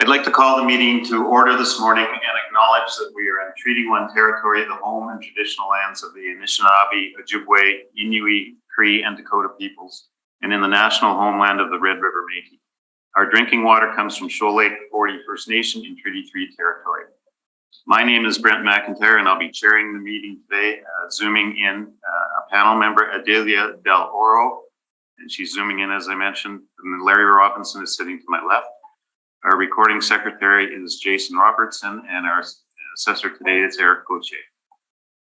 I'd like to call the meeting to order this morning and acknowledge that we are in Treaty 1 territory, the home and traditional lands of the Anishinaabe, Ojibwe, Inuit, Cree, and Dakota peoples, and in the national homeland of the Red River Métis. Our drinking water comes from Shoal Lake 40 First Nation in Treaty 3 territory. My name is Brent McIntyre, and I'll be chairing the meeting today, zooming in a panel member, Adelia Del Oro, and she's zooming in, as I mentioned, and Larry Robinson is sitting to my left. Our recording secretary is Jason Robertson, and our assessor today is Eric Gauthier.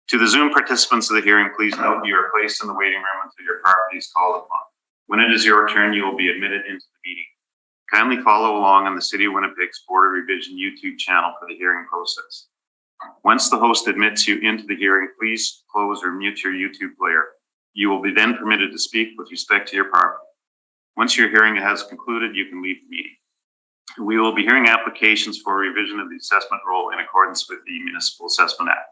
To the Zoom participants of the hearing, please note you are placed in the waiting room until your property is called upon. When it is your turn, you will be admitted into the meeting. Kindly follow along on the City of Winnipeg's Board of Revision YouTube channel for the hearing process. Once the host admits you into the hearing, please close or mute your YouTube player. You will be then permitted to speak with respect to your property. Once your hearing has concluded, you can leave the meeting. We will be hearing applications for revision of the assessment roll in accordance with the Municipal Assessment Act.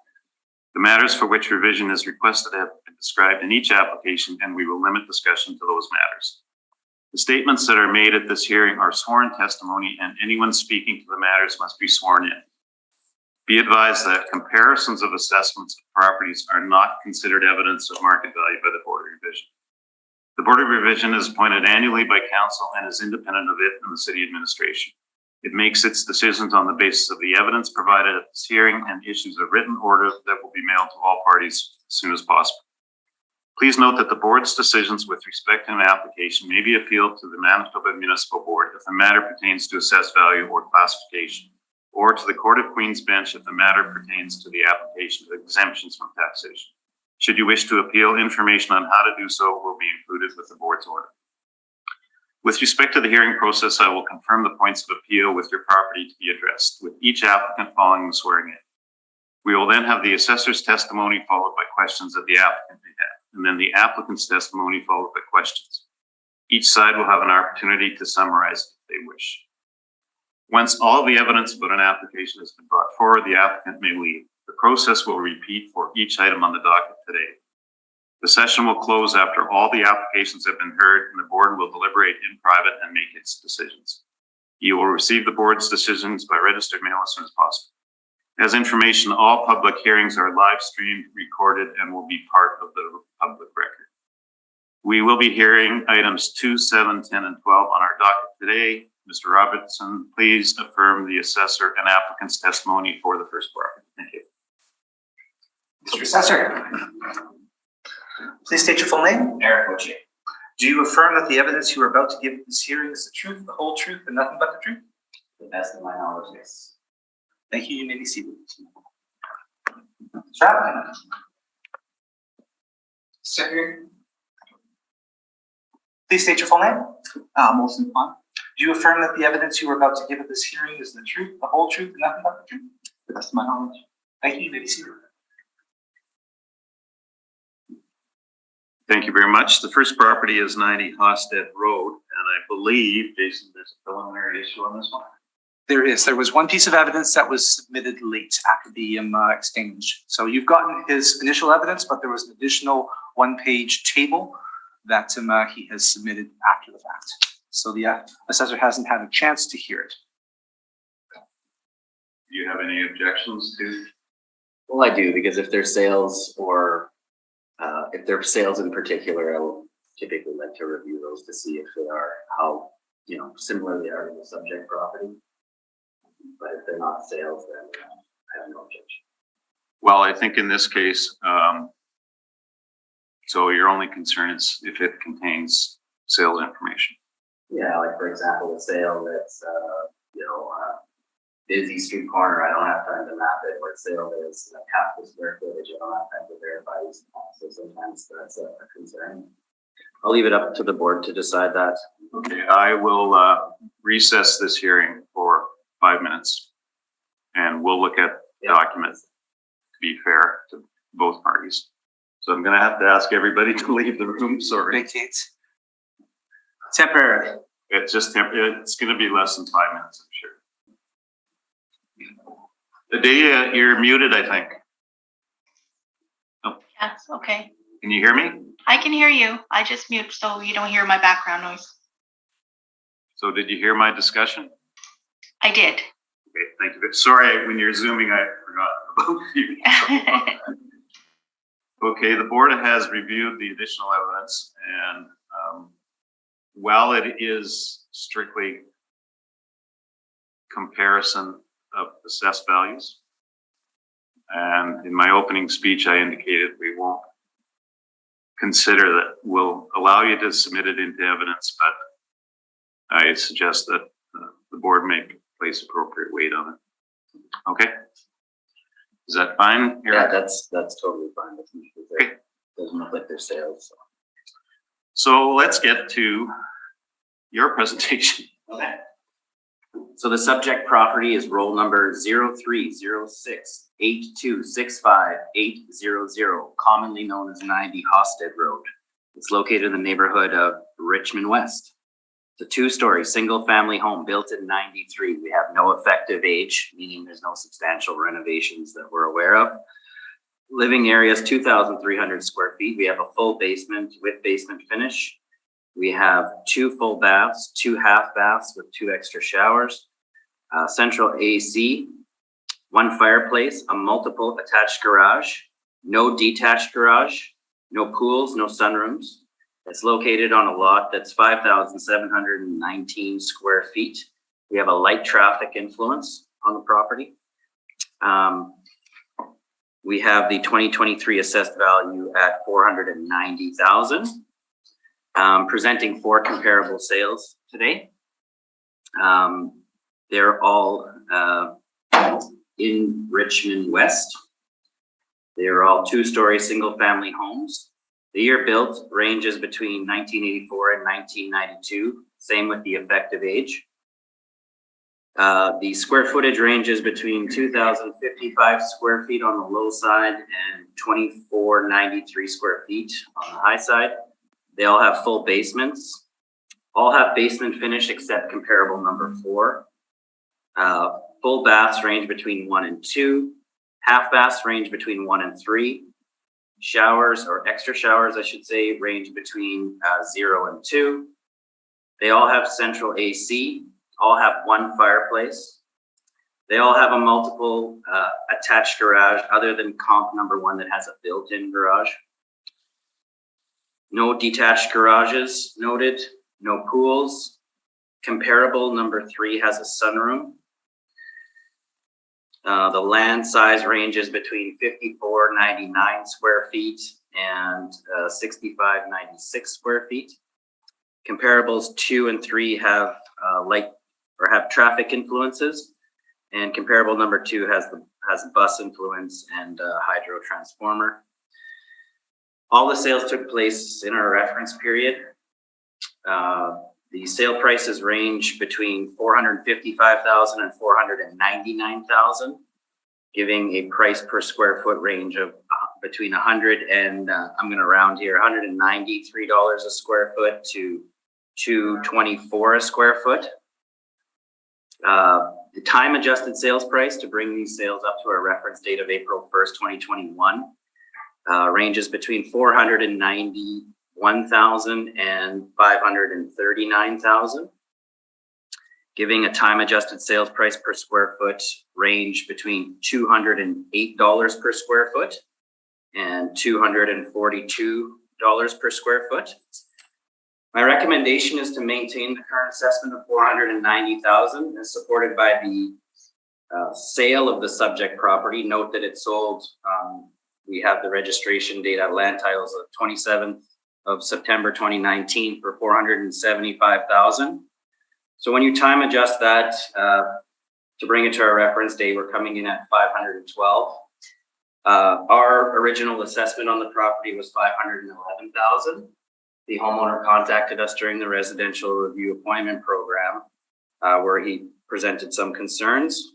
The matters for which revision is requested have been described in each application, and we will limit discussion to those matters. The statements that are made at this hearing are sworn testimony, and anyone speaking to the matters must be sworn in. Be advised that comparisons of assessments of properties are not considered evidence of market value by the Board of Revision. The Board of Revision is appointed annually by Council and is independent of it and the City Administration. It makes its decisions on the basis of the evidence provided at this hearing and issues a written order that will be mailed to all parties as soon as possible. Please note that the Board's decisions with respect to an application may be appealed to the Manitoba Municipal Board if the matter pertains to assessed value or classification, or to the Court of Queen's Bench if the matter pertains to the application of exemptions from taxation. Should you wish to appeal, information on how to do so will be included with the Board's order. With respect to the hearing process, I will confirm the points of appeal with your property to be addressed, with each applicant following the swearing in. We will then have the assessor's testimony followed by questions that the applicant may have, and then the applicant's testimony followed by questions. Each side will have an opportunity to summarize if they wish. Once all of the evidence about an application has been brought forward, the applicant may leave. The process will repeat for each item on the docket today. The session will close after all the applications have been heard, and the Board will deliberate in private and make its decisions. You will receive the Board's decisions by registered mail as soon as possible. As information, all public hearings are live streamed, recorded, and will be part of the public record. We will be hearing items 2, 7, 10, and 12 on our docket today. Mr. Robertson, please affirm the assessor and applicant's testimony for the first part. Thank you. Mr. Assessor, please state your full name. Eric Gauthier. Do you affirm that the evidence you are about to give at this hearing is the truth, the whole truth, and nothing but the truth? To the best of my knowledge, yes. Thank you. You may be seated. Mr. Applicant. Secretary. Please state your full name. Molson Pond. Do you affirm that the evidence you are about to give at this hearing is the truth, the whole truth, and nothing but the truth? To the best of my knowledge. Thank you. You may be seated. Thank you very much. The first property is 90 Hosted Road, and I believe, Jason, there's a preliminary issue on this one. There is. There was one piece of evidence that was submitted late after the exchange. So you've gotten his initial evidence, but there was an additional one-page table that he has submitted after the fact. So the assessor hasn't had a chance to hear it. Do you have any objections to? Well, I do, because if there's sales or if there are sales in particular, I will typically like to review those to see if they are, how, similar they are to the subject property. But if they're not sales, then I have no objection. Well, I think in this case, so your only concern is if it contains sales information. Yeah, like for example, a sale that's, busy street corner, I don't have time to map it, or a sale that's like half the square footage, I don't have time to verify these. So sometimes that's a concern. I'll leave it up to the Board to decide that. Okay, I will recess this hearing for 5 minutes, and we'll look at the document to be fair to both parties. So I'm going to have to ask everybody to leave the room. Sorry. Vacate. Temporarily. It's just it's going to be less than 5 minutes, I'm sure. Adelia, you're muted, I think. Oh. Yes, okay. Can you hear me? I can hear you. I just mute so you don't hear my background noise. So did you hear my discussion? I did. Okay, thank you. Sorry, when you're zooming, I forgot about you. Okay, the board has reviewed the additional evidence, and while it is strictly comparison of assessed values, and in my opening speech, I indicated we won't consider that. We'll allow you to submit it into evidence, but I suggest that the board place appropriate weight on it. Okay? Is that fine? Yeah, that's totally fine with me. It doesn't look like there's sales. So let's get to your presentation. Okay. So the subject property is roll number 0306826580, commonly known as 90 Hosted Road. It's located in the neighborhood of Richmond West. It's a two-story single-family home built in '93. We have no effective age, meaning there's no substantial renovations that we're aware of. Living area is 2,300 square feet. We have a full basement with basement finish. We have 2 full baths, 2 half baths with 2 extra showers, central AC, 1 fireplace, a multiple attached garage, no detached garage, no pools, no sunrooms. It's located on a lot that's 5,719 square feet. We have a light traffic influence on the property. We have the 2023 assessed value at $490,000. Presenting 4 comparable sales today. They're all in Richmond West. They're all 2-story single-family homes. The year built ranges between 1984 and 1992, same with the effective age. The square footage ranges between 2,055 square feet on the low side and 2,493 square feet on the high side. They all have full basements. All have basement finish except comparable number 4. Full baths range between 1 and 2. Half baths range between 1 and 3. Showers, or extra showers, I should say, range between 0 and 2. They all have central AC. All have 1 fireplace. They all have a multiple attached garage other than comp number 1 that has a built-in garage. No detached garages noted, no pools. Comparable number 3 has a sunroom. The land size ranges between 5,499 square feet and 6,596 square feet. Comparables 2 and 3 have have traffic influences, and comparable number 2 has bus influence and hydro transformer. All the sales took place in our reference period. The sale prices range between $455,000 and $499,000, giving a price per square foot range of between $100 and I'm going to round here, $193 a square foot to $224 a square foot. The time adjusted sales price to bring these sales up to our reference date of April 1st, 2021. Ranges between $491,000 and $539,000, giving a time adjusted sales price per square foot range between $208 per square foot and $242 per square foot. My recommendation is to maintain the current assessment of $490,000 as supported by the sale of the subject property. Note that it sold. We have the registration date at land titles of 27th of September 2019 for $475,000. So when you time adjust that to bring it to our reference date, we're coming in at $512. Our original assessment on the property was $511,000. The homeowner contacted us during the residential review appointment program where he presented some concerns.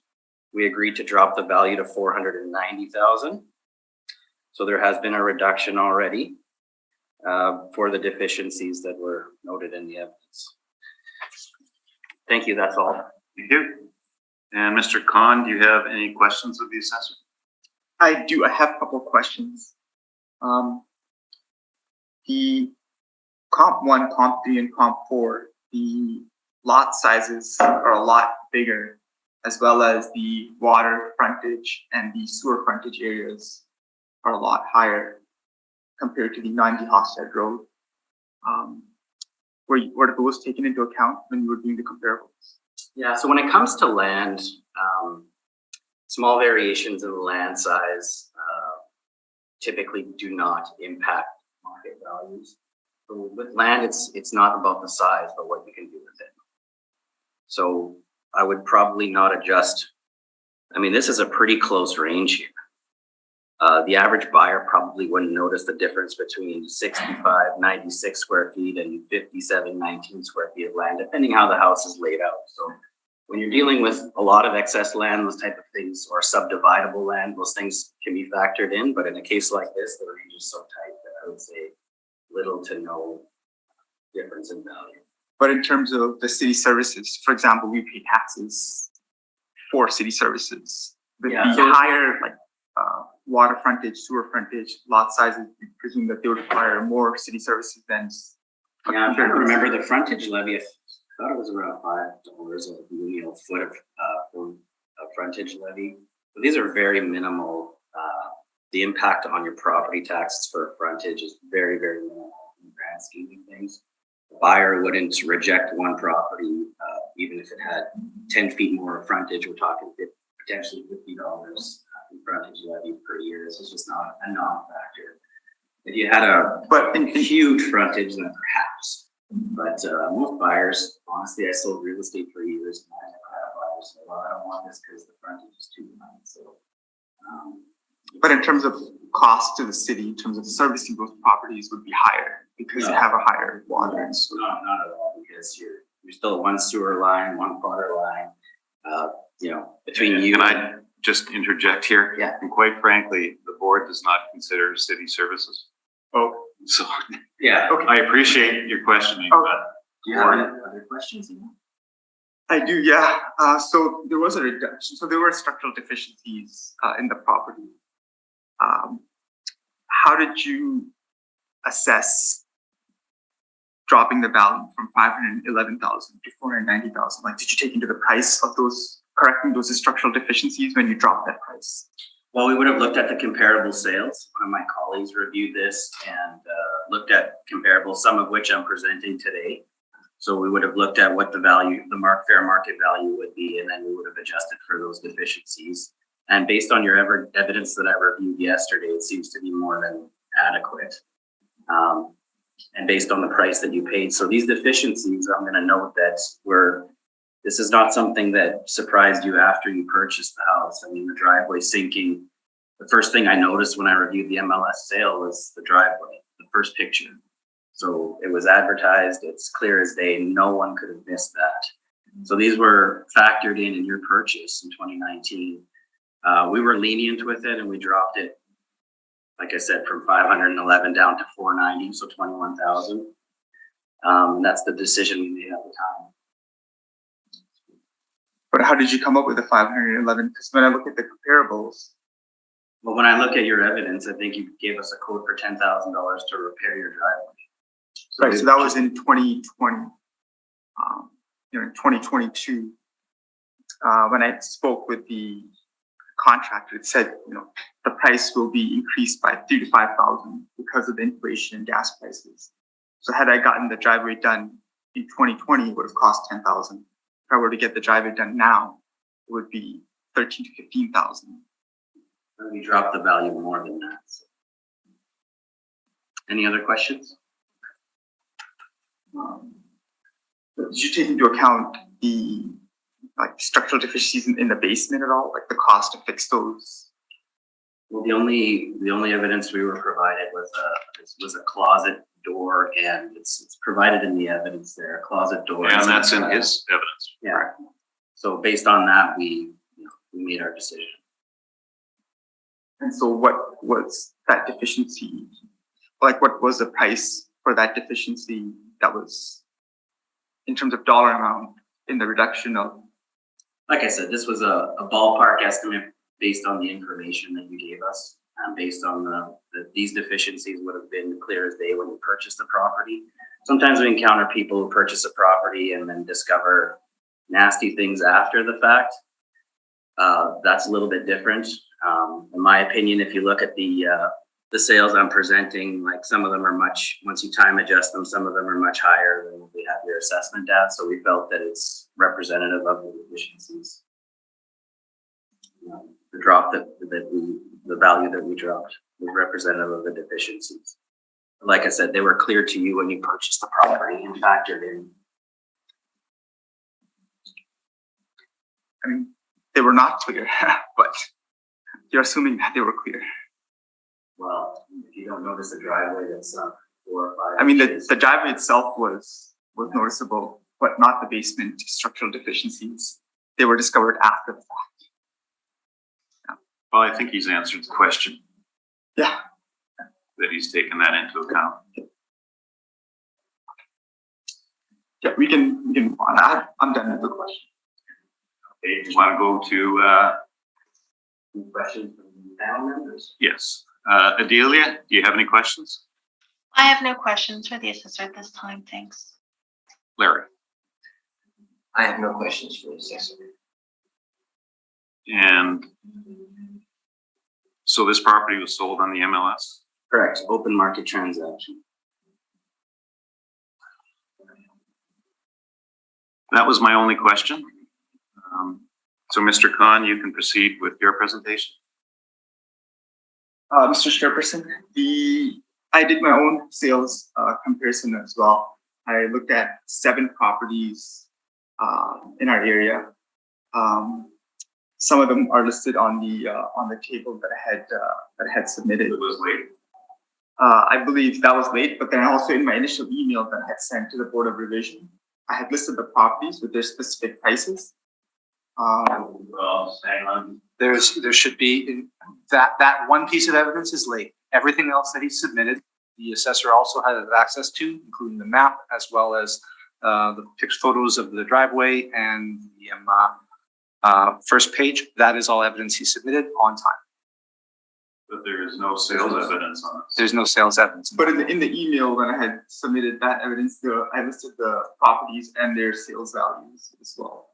We agreed to drop the value to $490,000. So there has been a reduction already for the deficiencies that were noted in the evidence. Thank you, that's all. Thank you. And Mr. Khan, do you have any questions of the assessor? I do. I have a couple of questions. The comp 1, comp 3, and comp 4, the lot sizes are a lot bigger as well as the water frontage and the sewer frontage areas are a lot higher compared to the 90 Hofstad Road. Were those taken into account when you were doing the comparables? Yeah, so when it comes to land, small variations in the land size typically do not impact market values. So with land, it's not about the size, but what you can do with it. So I would probably not adjust. I mean, this is a pretty close range here. The average buyer probably wouldn't notice the difference between 65, 96 square feet and 57, 19 square feet of land, depending how the house is laid out. So when you're dealing with a lot of excess land, those type of things, or subdividable land, those things can be factored in. But in a case like this, the range is so tight that I would say little to no difference in value. But in terms of the city services, for example, we pay taxes for city services. With Yeah, the so- higher water frontage, sewer frontage, lot sizes, we presume that they would require more city services than. Yeah, I'm trying to remember the frontage levy. I thought it was around $5 a lineal foot of frontage levy. But these are very minimal. The impact on your property taxes for frontage is very, very minimal in the grand scheme of things. The buyer wouldn't reject one property, even if it had 10 feet more frontage. We're talking potentially $50 in frontage levy per year. This is just not a non-factor. If you had a huge frontage, then perhaps. But most buyers, honestly, I sold real estate for years, and I never had buyers say, "Well, I don't want this because the frontage is too high." So, But in terms of cost to the city, in terms of servicing those properties, would be higher because you have a higher water and sewer. not at all, because you're still one sewer line, one water line. Between you Can I just interject here? Yeah. And quite frankly, the board does not consider city services. Oh, So yeah. okay. I appreciate your questioning, Oh. but Do you have any other questions? I do, yeah. So there was a reduction. So there were structural deficiencies in the property. How did you assess dropping the value from 511,000 to 490,000? Like, did you take into the price of correcting those structural deficiencies when you dropped that price? Well, we would have looked at the comparable sales. One of my colleagues reviewed this and looked at comparables, some of which I'm presenting today. So we would have looked at what the value, the fair market value would be, and then we would have adjusted for those deficiencies. And based on your evidence that I reviewed yesterday, it seems to be more than adequate. And based on the price that you paid. So these deficiencies, I'm going to note that this is not something that surprised you after you purchased the house. I mean, the driveway sinking, the first thing I noticed when I reviewed the MLS sale was the driveway, the first picture. So it was advertised, it's clear as day, no one could have missed that. So these were factored in your purchase in 2019. We were lenient with it and we dropped it, like I said, from 511 down to 490, so 21,000. And that's the decision we made at the time. But how did you come up with the 511? Because when I look at the comparables. Well, when I look at your evidence, I think you gave us a quote for $10,000 to repair your driveway. Right, so that was in 2020. In 2022, when I spoke with the contractor, it said, the price will be increased by 3,000 to 5,000 because of the inflation in gas prices. So had I gotten the driveway done in 2020, it would have cost 10,000. If I were to get the driveway done now, it would be 13,000 to 15,000. And we dropped the value more than that. So. Any other questions? Did you take into account the structural deficiencies in the basement at all, like the cost to fix those? Well, the only evidence we were provided was a closet door, and it's provided in the evidence there, a closet door. and that's in his evidence. Yeah. So based on that, we made our decision. And so what was that deficiency? Like, what was the price for that deficiency that was, in terms of dollar amount, in the reduction of? Like I said, this was a ballpark estimate based on the information that you gave us, and based on these deficiencies would have been clear as day when you purchased the property. Sometimes we encounter people who purchase a property and then discover nasty things after the fact. That's a little bit different. In my opinion, if you look at the sales I'm presenting, like some of them are much, once you time adjust them, some of them are much higher than what we have your assessment at. So we felt that it's representative of the deficiencies. The drop the value that we dropped was representative of the deficiencies. Like I said, they were clear to you when you purchased the property and factored in. I mean, they were not clear, but you're assuming that they were clear. Well, if you don't notice the driveway that's 4 or 5 I mean, inches. the driveway itself was noticeable, but not the basement structural deficiencies. They were discovered after the fact. Well, I think he's answered the question, Yeah. that he's taken that into account. Yeah, we can move on. I'm done with the question. Okay, do you want to go to, Any questions from the panel members? yes. Adelia, do you have any questions? I have no questions for the assessor at this time, thanks. Larry? I have no questions for the assessor. And so this property was sold on the MLS? Correct, open market transaction. That was my only question. So Mr. Khan, you can proceed with your presentation. Mr. Chairperson, I did my own sales comparison as well. I looked at 7 properties in our area. Some of them are listed on the table that I had submitted. It was late. I believe that was late, but then also in my initial email that I had sent to the Board of Revision, I had listed the properties with their specific prices. Well, hang on. There should be, that one piece of evidence is late. Everything else that he submitted, the assessor also has access to, including the map, as well as the photos of the driveway and the first page. That is all evidence he submitted on time. But there is no sales evidence on this. There's no sales evidence. But in the email when I had submitted that evidence, I listed the properties and their sales values as well.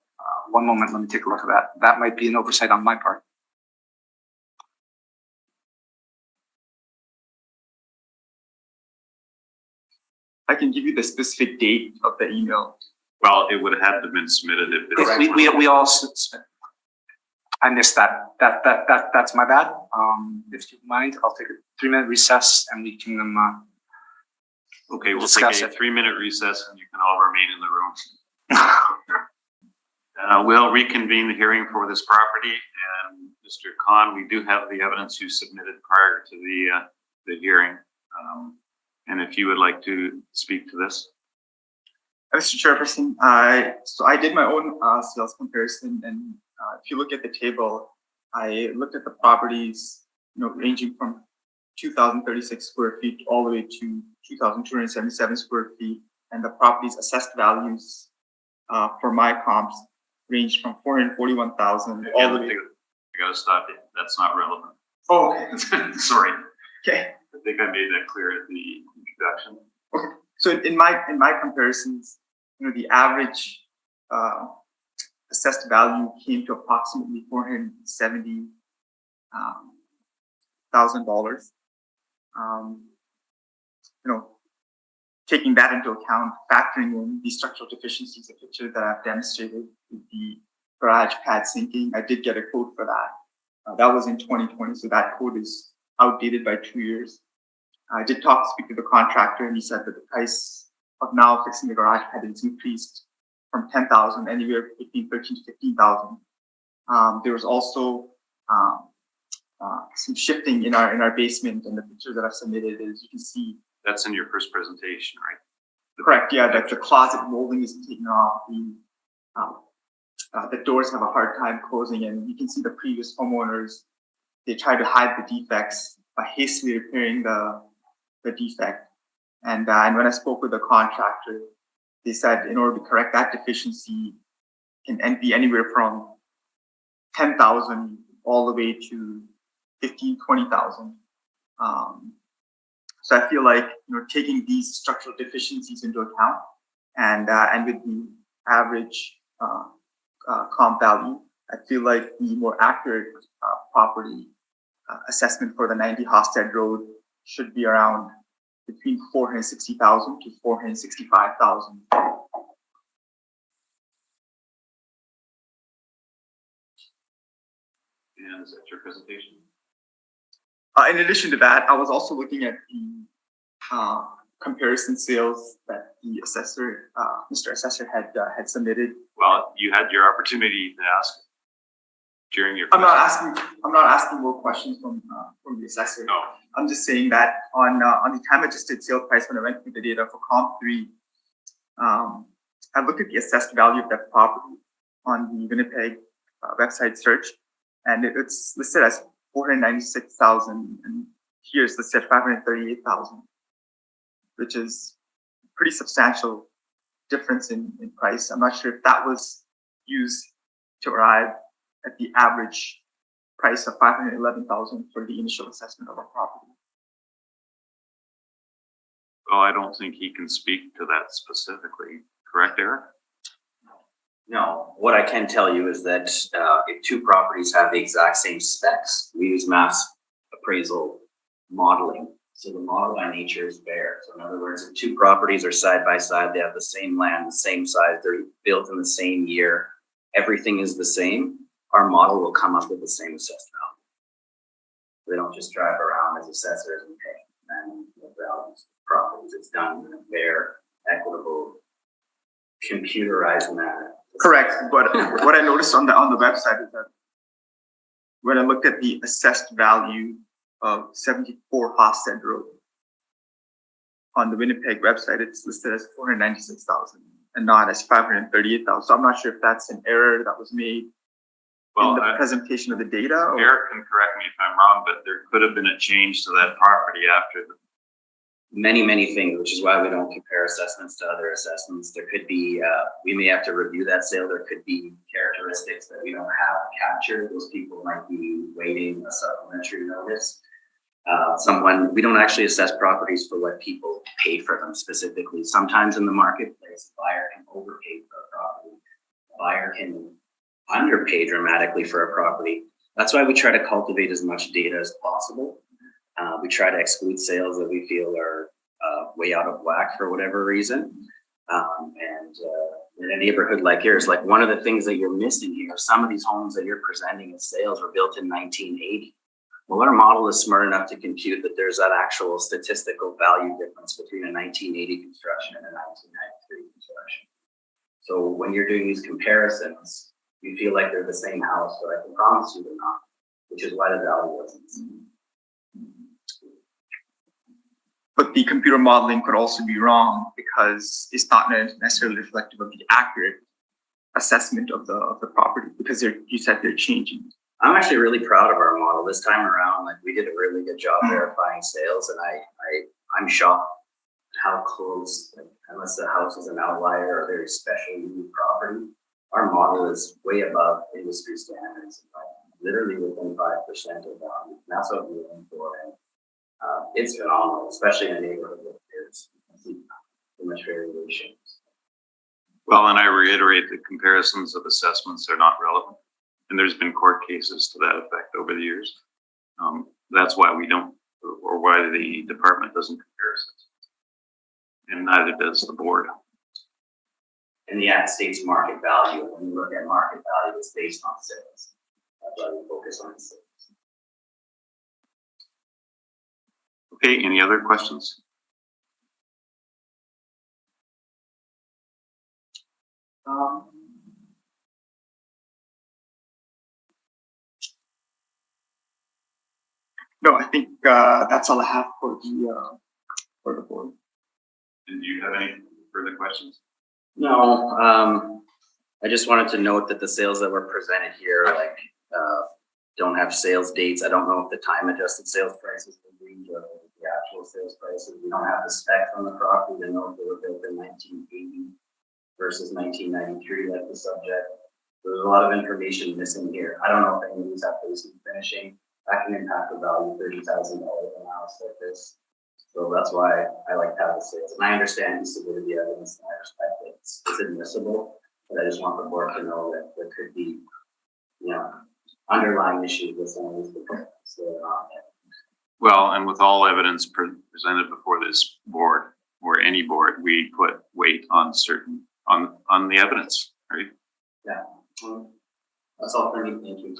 One moment, let me take a look at that. That might be an oversight on my part. I can give you the specific date of the email. Well, it would have had to have been submitted if it's. Correct. We all, I missed that. That's my bad. If you mind, I'll take a 3-minute recess and we can Okay, we'll discuss take a it. 3-minute recess and you can all remain in the room. We'll reconvene the hearing for this property, and Mr. Khan, we do have the evidence you submitted prior to the hearing. And if you would like to speak to this. Mr. Chairperson, so I did my own sales comparison, and if you look at the table, I looked at the properties, ranging from 2,036 square feet all the way to 2,277 square feet, and the property's assessed values for my comps ranged from 441,000 all the way. I gotta stop it. That's not relevant. Oh, okay. Sorry. Okay. I think I made that clear at the introduction. Okay. So in my comparisons, the average assessed value came to approximately $470,000. Taking that into account, factoring in the structural deficiencies, the picture that I've demonstrated with the garage pad sinking, I did get a quote for that. That was in 2020, so that quote is outdated by 2 years. I did speak to the contractor, and he said that the price of now fixing the garage pad has increased from $10,000 anywhere between $13,000 to $15,000. There was also some shifting in our basement, and the picture that I've submitted, as you can see. That's in your first presentation, right? Correct. Yeah, the closet molding is taken off. The doors have a hard time closing, and you can see the previous homeowners. They tried to hide the defects by hastily repairing the defect. And when I spoke with the contractor, they said in order to correct that deficiency, can be anywhere from 10,000 all the way to 15,000, 20,000. So I feel like taking these structural deficiencies into account, and with the average comp value, I feel like the more accurate property assessment for the 90 Hosted Road should be around between 460,000 to 465,000. And is that your presentation? In addition to that, I was also looking at the comparison sales that the assessor, Mr. Assessor, had submitted. Well, you had your opportunity to ask during your. I'm not asking more questions from the assessor. No. I'm just saying that on the time adjusted sale price, when I went through the data for Comp 3, I looked at the assessed value of that property on the Winnipeg website search, and it's listed as 496,000, and here it's listed at 538,000, which is pretty substantial difference in price. I'm not sure if that was used to arrive at the average price of 511,000 for the initial assessment of a property. Well, I don't think he can speak to that specifically. Correct, Eric? No, what I can tell you is that if two properties have the exact same specs, we use mass appraisal modeling. So the model by nature is bare. So in other words, if two properties are side by side, they have the same land, the same size, they're built in the same year, everything is the same, our model will come up with the same assessed value. We don't just drive around as assessors and pay and the values of properties. It's done in a fair, equitable, computerized manner. Correct, but what I noticed on the website is that when I looked at the assessed value of 74 Hosted Road on the Winnipeg website, it's listed as 496,000 and not as 538,000. So I'm not sure if that's an error that was made in the presentation of the data. Or... Eric can correct me if I'm wrong, but there could have been a change to that property after the. Many things, which is why we don't compare assessments to other assessments. There could be, we may have to review that sale. There could be characteristics that we don't have captured. Those people might be waiting a supplementary notice. We don't actually assess properties for what people pay for them specifically. Sometimes in the marketplace, a buyer can overpay for a property. A buyer can underpay dramatically for a property. That's why we try to cultivate as much data as possible. We try to exclude sales that we feel are way out of whack for whatever reason. And in a neighborhood like yours, like one of the things that you're missing here, some of these homes that you're presenting as sales were built in 1980. Well, our model is smart enough to compute that there's that actual statistical value difference between a 1980 construction and a 1993 construction. So when you're doing these comparisons, you feel like they're the same house, but I can promise you they're not, which is why the value wasn't the same. But the computer modeling could also be wrong because it's not necessarily reflective of the accurate assessment of the property, because you said they're changing. I'm actually really proud of our model this time around. Like, we did a really good job verifying sales, and I'm shocked how close, like, unless the house is an outlier or a very special unique property, our model is way above industry standards, like literally within 5% of value. And that's what we're aiming for. And it's phenomenal, especially in a neighborhood like this. You see too much variation. Well, and I reiterate that comparisons of assessments are not relevant. And there's been court cases to that effect over the years. That's why we don't, or why the department doesn't compare assessments. And neither does the board. In the United States market value, when you look at market value, it's based on sales. That's why we focus on sales. Okay, any other questions? No, I think that's all I have for the board. Did you have any further questions? No, I just wanted to note that the sales that were presented here, like, don't have sales dates. I don't know if the time adjusted sales prices will be the actual sales prices. We don't have the spec on the property to know if they were built in 1980 versus 1993, like the subject. There's a lot of information missing here. I don't know if any of these have basic finishing. That can impact the value of $30,000 in a house like this. So that's why I like to have the sales. And I understand you submitted the evidence, and I respect it. It's admissible, but I just want the board to know that there could be you know, underlying issues with some of these proposals that are on there. Well, and with all evidence presented before this board or any board, we put weight on on the evidence, right? Yeah. That's all for me. Thank you.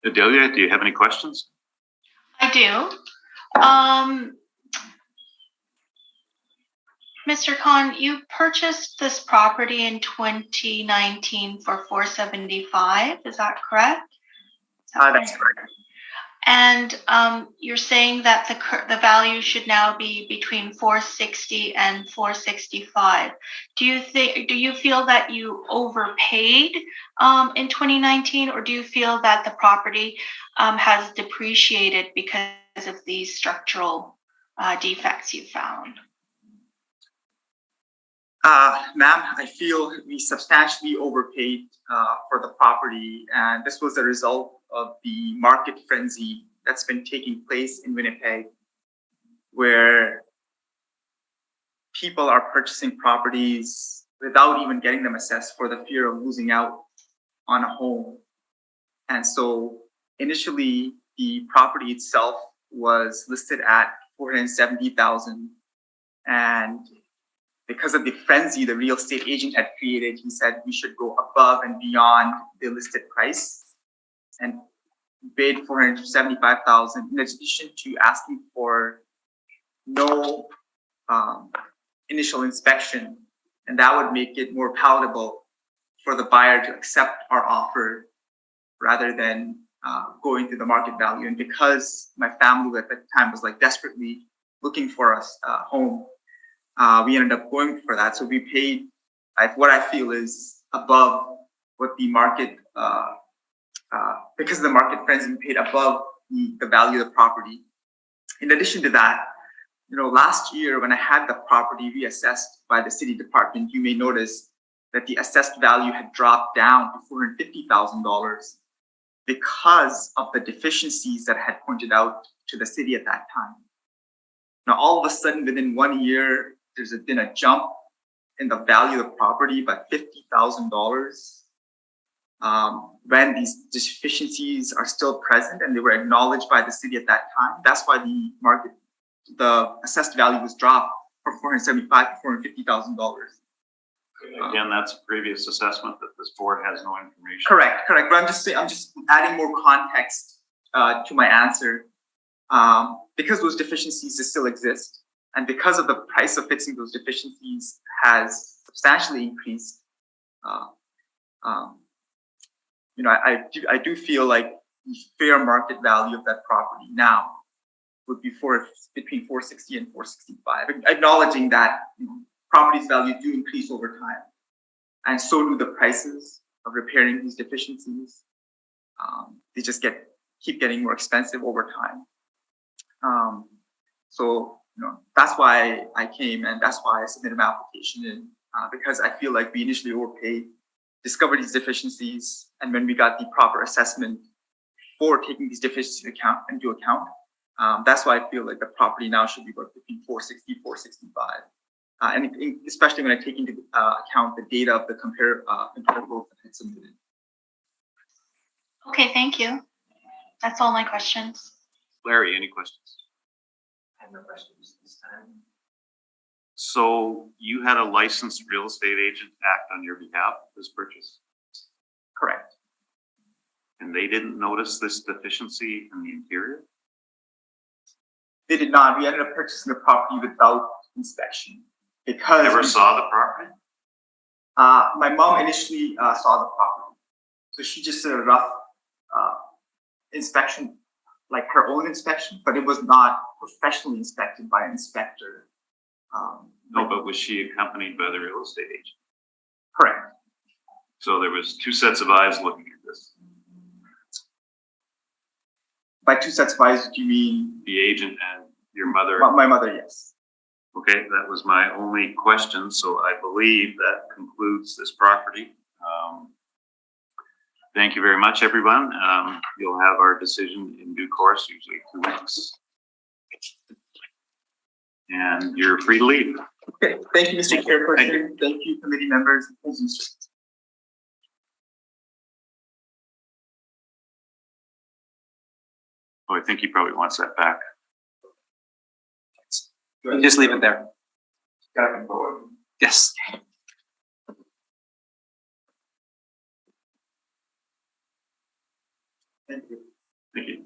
Adelia, do you have any questions? I do. Mr. Khan, you purchased this property in 2019 for $475. Is that correct? That's correct. And you're saying that the value should now be between 460 and 465. Do you feel that you overpaid in 2019, or do you feel that the property has depreciated because of these structural defects you found? Ma'am, I feel we substantially overpaid for the property, and this was a result of the market frenzy that's been taking place in Winnipeg, where people are purchasing properties without even getting them assessed for the fear of losing out on a home. And so initially, the property itself was listed at $470,000, and because of the frenzy the real estate agent had created, he said we should go above and beyond the listed price and bid $475,000 in addition to asking for no initial inspection. And that would make it more palatable for the buyer to accept our offer rather than going to the market value. And because my family at that time was like desperately looking for us a home, we ended up going for that. So we paid what I feel is above what the market, because of the market frenzy, we paid above the value of the property. In addition to that, last year when I had the property reassessed by the city department, you may notice that the assessed value had dropped down to $450,000 because of the deficiencies that I had pointed out to the city at that time. Now, all of a sudden, within 1 year, there's been a jump in the value of the property by $50,000 when these deficiencies are still present and they were acknowledged by the city at that time. That's why the assessed value was dropped from $475,000 to $450,000. Again, that's a previous assessment that this board has no information. Correct. But I'm just adding more context to my answer. Because those deficiencies still exist, and because of the price of fixing those deficiencies has substantially increased, I do feel like the fair market value of that property now would be between 460 and 465, acknowledging that properties' value do increase over time, and so do the prices of repairing these deficiencies. They just keep getting more expensive over time. So that's why I came, and that's why I submitted my application in, because I feel like we initially overpaid, discovered these deficiencies, and when we got the proper assessment for taking these deficiencies into account, that's why I feel like the property now should be worth between 460, 465. And especially when I take into account the data of the comparables that I submitted. Okay, thank you. That's all my questions. Larry, any questions? I have no questions this time. So you had a licensed real estate agent act on your behalf of this purchase? Correct. And they didn't notice this deficiency in the interior? They did not. We ended up purchasing the property without inspection because Never saw the property? My mom initially saw the property, so she just did a rough inspection, like her own inspection, but it was not professionally inspected by an inspector. No, but was she accompanied by the real estate agent? Correct. So there was two sets of eyes looking at this. By two sets of eyes, do you mean The agent and your mother? my mother? Yes. Okay, that was my only question. So I believe that concludes this property. Thank you very much, everyone. You'll have our decision in due course, usually 2 weeks. And you're free to leave. Okay. Thank you, Mr. Chairperson. Thank you, committee members. Thank you, Mr. Oh, I think he probably wants that back. Just leave it there. Gotta come forward. Yes. Thank you. Thank you.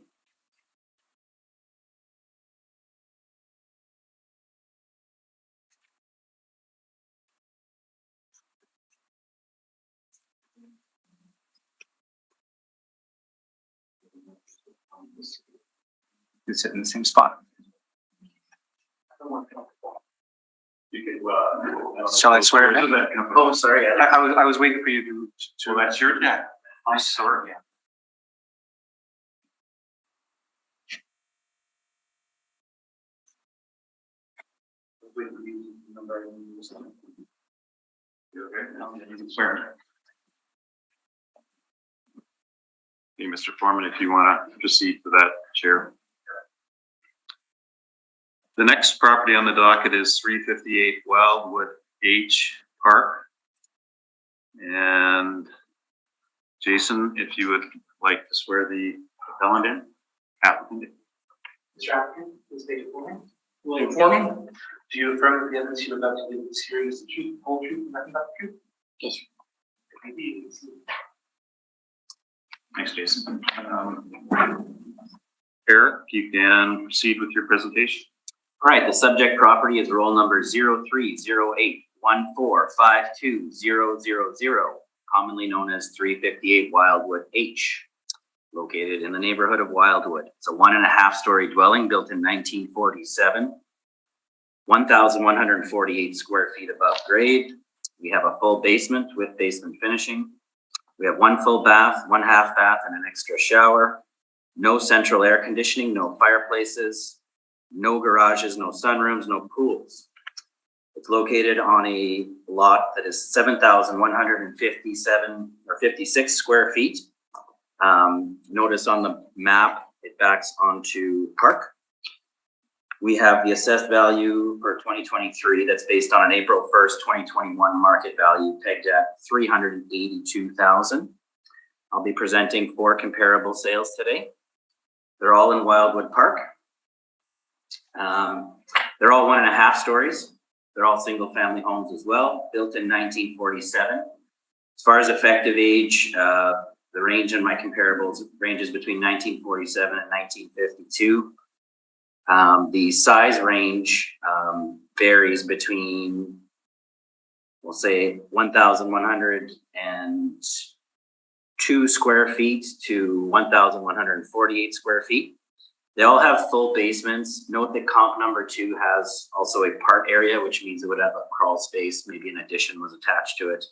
You sit in the same spot. Shall I swear it in? Oh, sorry. I was waiting for you to. Well, that's your dad. I'm sorry. You okay? You can swear. Okay, Mr. Foreman, if you want to proceed to that chair. The next property on the docket is 358 Wildwood H Park. And Jason, if you would like to swear the appellant in. Applicant. Mr. Applicant, please state your full name. William Foreman, do you affirm that the evidence you're about to give this hearing is the truth, the whole truth, and nothing but the truth? Yes. Thank you. Thanks, Jason. Eric, you can proceed with your presentation. All right, the subject property is roll number 030814520000, commonly known as 358 Wildwood H, located in the neighborhood of Wildwood. It's a 1.5-story dwelling built in 1947, 1,148 square feet above grade. We have a full basement with basement finishing. We have 1 full bath, 1 half bath, and an extra shower. No central air conditioning, no fireplaces, no garages, no sunrooms, no pools. It's located on a lot that is 7,157 or 56 square feet. Notice on the map, it backs onto Park. We have the assessed value for 2023 that's based on an April 1st, 2021 market value pegged at $382,000. I'll be presenting 4 comparable sales today. They're all in Wildwood Park. They're all 1.5 stories. They're all single family homes as well, built in 1947. As far as effective age, the range in my comparables ranges between 1947 and 1952. The size range varies between, we'll say, 1,102 square feet to 1,148 square feet. They all have full basements. Note that comp number 2 has also a part area, which means it would have a crawl space. Maybe an addition was attached to it.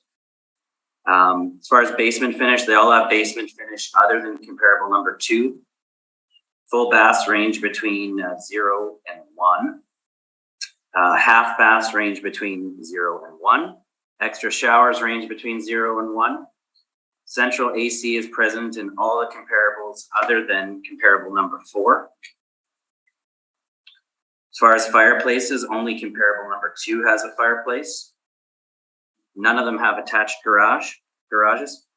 As far as basement finish, they all have basement finish other than comparable number 2. Full baths range between 0 and 1. Half baths range between 0 and 1. Extra showers range between 0 and 1. Central AC is present in all the comparables other than comparable number 4. As far as fireplaces, only comparable number 2 has a fireplace. None of them have attached garages.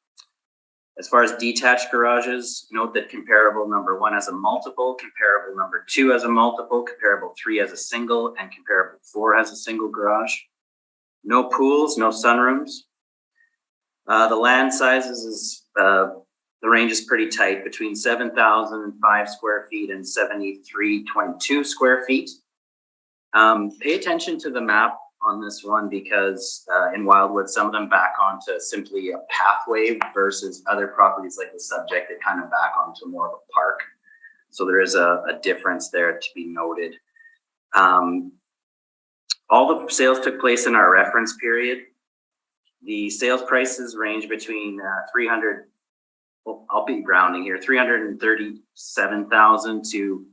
As far as detached garages, note that comparable number 1 has a multiple, comparable number 2 has a multiple, comparable 3 has a single, and comparable 4 has a single garage. No pools, no sunrooms. The land sizes is, the range is pretty tight, between 7,005 square feet and 7,322 square feet. Pay attention to the map on this one because in Wildwood, some of them back onto simply a pathway versus other properties like the subject that kind of back onto more of a park. So there is a difference there to be noted. All the sales took place in our reference period. The sales prices range between 300, well, I'll be rounding here, 337,000 to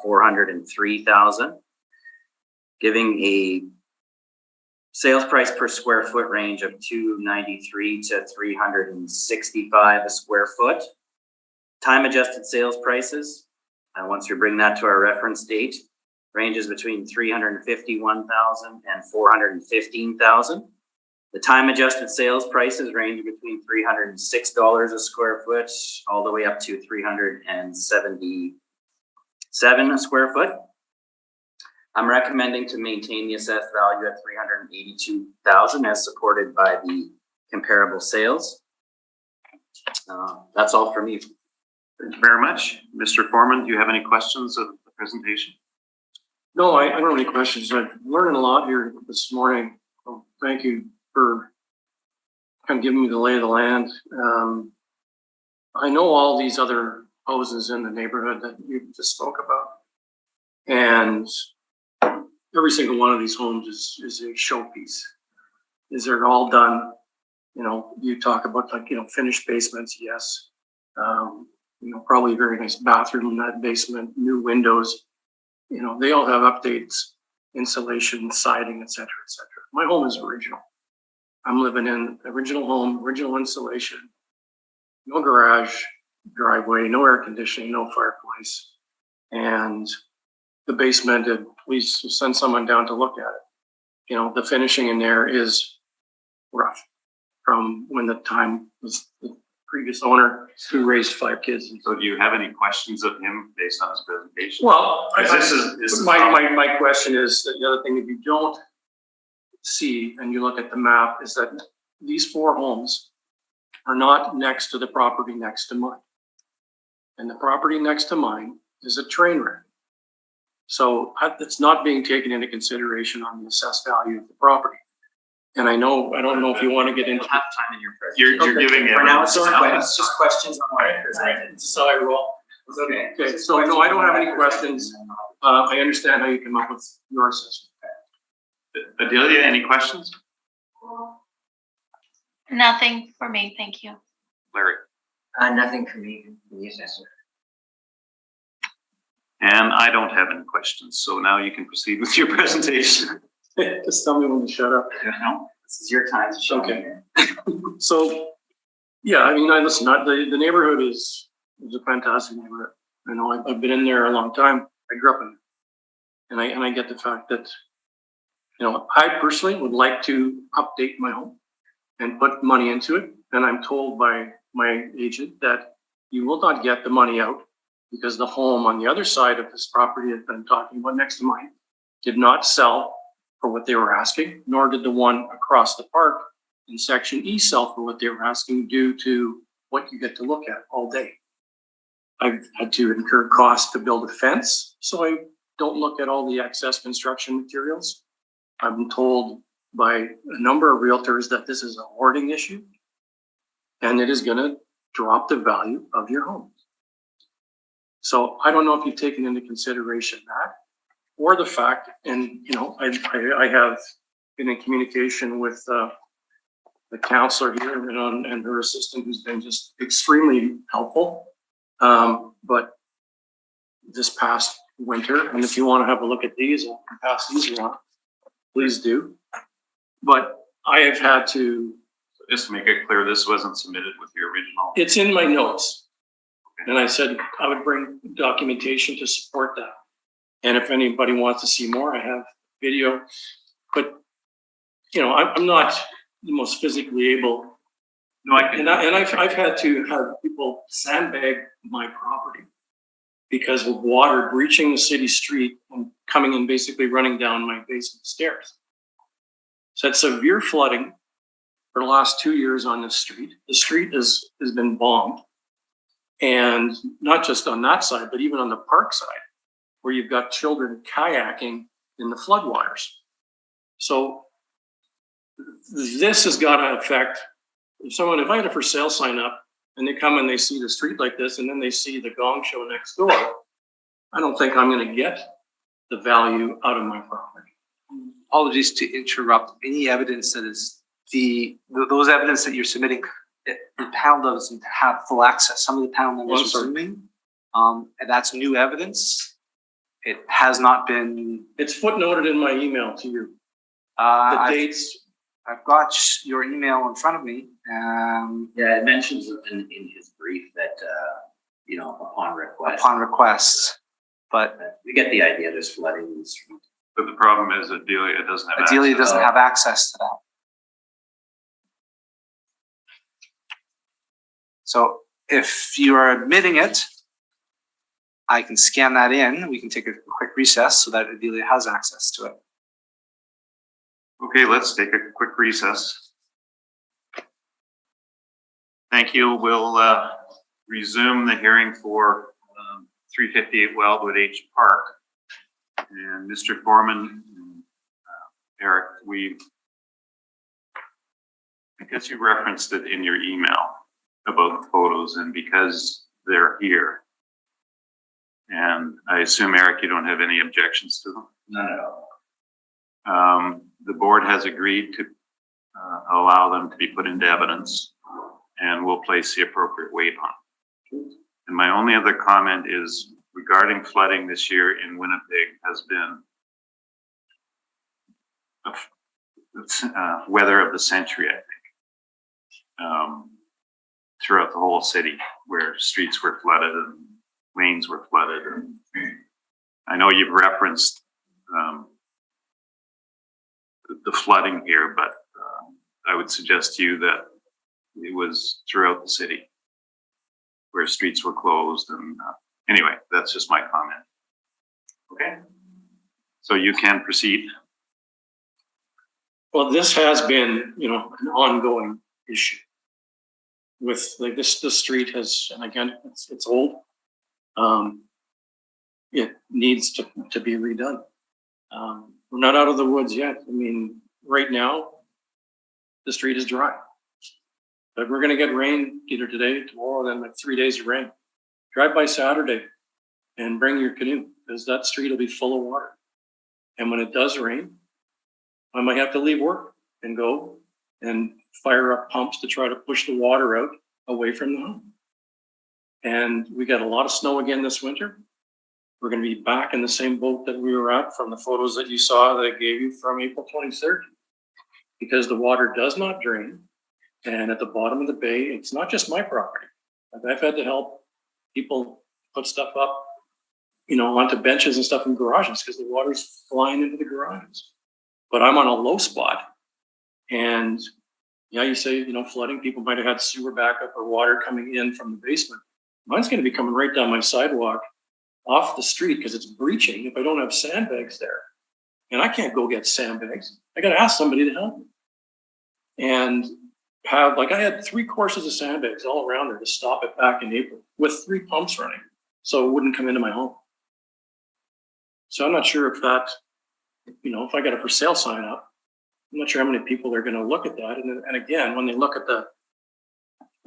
403,000, giving a sales price per square foot range of $293 to $365 a square foot. Time adjusted sales prices, and once you bring that to our reference date, ranges between $351,000 and $415,000. The time adjusted sales prices range between $306 a square foot all the way up to $370 7 a square foot. I'm recommending to maintain the assessed value at 382,000 as supported by the comparable sales. That's all for me. Thank you very much. Mr. Foreman, do you have any questions of the presentation? No, I don't have any questions. I've learned a lot here this morning. So thank you for kind of giving me the lay of the land. I know all these other houses in the neighborhood that you just spoke about. And every single one of these homes is a showpiece. Is they're all done. You know, you talk about like, you know, finished basements, yes. You know, probably a very nice bathroom in that basement, new windows. You know, they all have updates, insulation, siding, et cetera, et cetera. My home is original. I'm living in original home, original insulation, no garage, driveway, no air conditioning, no fireplace. And the basement, please send someone down to look at it. You know, the finishing in there is rough from when the time was the previous owner who raised 5 kids. So do you have any questions of him based on his presentation? Well, This is my question is that the other thing that you don't see and you look at the map is that these 4 homes are not next to the property next to mine. And the property next to mine is a train wreck. So it's not being taken into consideration on the assessed value of the property. And I don't know if you want to get into. Have time in your presentation. You're giving For now, evidence. it's just questions on what This is how I roll. Okay. Okay, so no, I don't have any questions. I understand how you came up with your assessment. Adelia, any questions? Nothing for me, thank you. Larry? Nothing for me, the assessor. And I don't have any questions. So now you can proceed with your presentation. Just tell me when to shut up. No, this is your time to show me. Okay. So, yeah, I mean, the neighborhood is a fantastic neighborhood. I know I've been in there a long time. I grew up in it. And I get the fact that, you know, I personally would like to update my home and put money into it. And I'm told by my agent that you will not get the money out because the home on the other side of this property that I'm talking about next to mine did not sell for what they were asking, nor did the one across the park in section E sell for what they were asking due to what you get to look at all day. I've had to incur costs to build a fence, so I don't look at all the excess construction materials. I've been told by a number of realtors that this is a hoarding issue and it is going to drop the value of your home. So I don't know if you've taken into consideration that or the fact, and you know, I have been in communication with the counselor here and her assistant who's been just extremely helpful. But this past winter, and if you want to have a look at these, I'll pass these around, please do. But I have had to. Just to make it clear, this wasn't submitted with your original. It's in my notes. And I said I would bring documentation to support that. And if anybody wants to see more, I have video. But, you know, I'm not the most physically able. No, I've had to have people sandbag my property because of water breaching the city street and coming and basically running down my basement stairs. So it's severe flooding for the last 2 years on this street. The street has been bombed. And not just on that side, but even on the park side, where you've got children kayaking in the floodwaters. So this has got to affect if I had a for sale sign up and they come and they see the street like this, and then they see the gong show next door, I don't think I'm going to get the value out of my property. Apologies to interrupt. Any evidence that is those evidence that you're submitting, the panel doesn't have full access. Some of the panel members are assuming, and that's new evidence. It has not been. It's footnoted in my email to you. The dates. I've got your email in front of me. Yeah, it mentions in his brief that, you know, upon request. Upon request, but we get the idea. There's flooding in the street. But the problem is that Adelia doesn't have Adelia doesn't have access to that. So if you are admitting it, I can scan that in. We can take a quick recess so that Adelia has access to it. Okay, let's take a quick recess. Thank you. We'll resume the hearing for 358 Wildwood H Park. And Mr. Foreman, Eric, I guess you referenced it in your email about the photos, and because they're here, and I assume, Eric, you don't have any objections to them? None at all. The board has agreed to allow them to be put into evidence, and we'll place the appropriate weight on it. And my only other comment is regarding flooding this year in Winnipeg has been weather of the century, I think, throughout the whole city, where streets were flooded and lanes were flooded. And I know you've referenced the flooding here, but I would suggest to you that it was throughout the city where streets were closed. And anyway, that's just my comment. Okay. So you can proceed. Well, this has been, you know, an ongoing issue with like this, the street has, and again, it's old. It needs to be redone. We're not out of the woods yet. I mean, right now, the street is dry. But we're gonna get rain either today, tomorrow, and then like 3 days of rain. Drive by Saturday and bring your canoe, because that street will be full of water. And when it does rain, I might have to leave work and go and fire up pumps to try to push the water out away from the home. And we got a lot of snow again this winter. We're going to be back in the same boat that we were at from the photos that you saw that I gave you from April 23rd, because the water does not drain. And at the bottom of the bay, it's not just my property. Like, I've had to help people put stuff up, you know, onto benches and stuff in garages because the water's flying into the garages. But I'm on a low spot. And yeah, you say, you know, flooding, people might have had sewer backup or water coming in from the basement. Mine's going to be coming right down my sidewalk off the street because it's breaching if I don't have sandbags there. And I can't go get sandbags. I got to ask somebody to help me. And I had 3 courses of sandbags all around there to stop it back in April with 3 pumps running, so it wouldn't come into my home. So I'm not sure if that, you know, if I got a for sale sign up, I'm not sure how many people are going to look at that. And again, when they look at the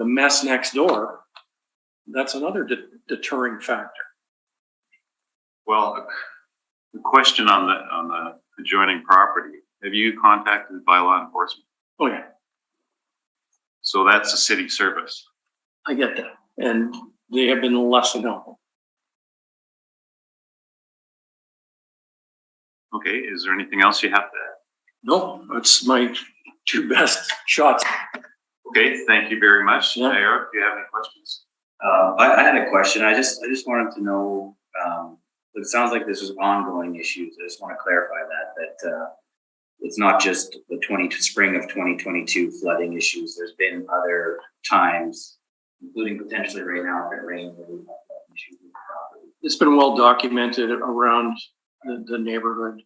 mess next door, that's another deterring factor. Well, the question on the adjoining property, have you contacted by law enforcement? Oh yeah, So that's a city service. I get that. And they have been less than helpful. Okay, is there anything else you have to add? No, that's my 2 best shots. Okay, thank you very much. Yeah. Eric, do you have any questions? I had a question. I just wanted to know, it sounds like this is ongoing issues. I just want to clarify that it's not just the spring of 2022 flooding issues. There's been other times, including potentially right now if it rains, where we have flooding issues with the property. It's been well documented around the neighborhood.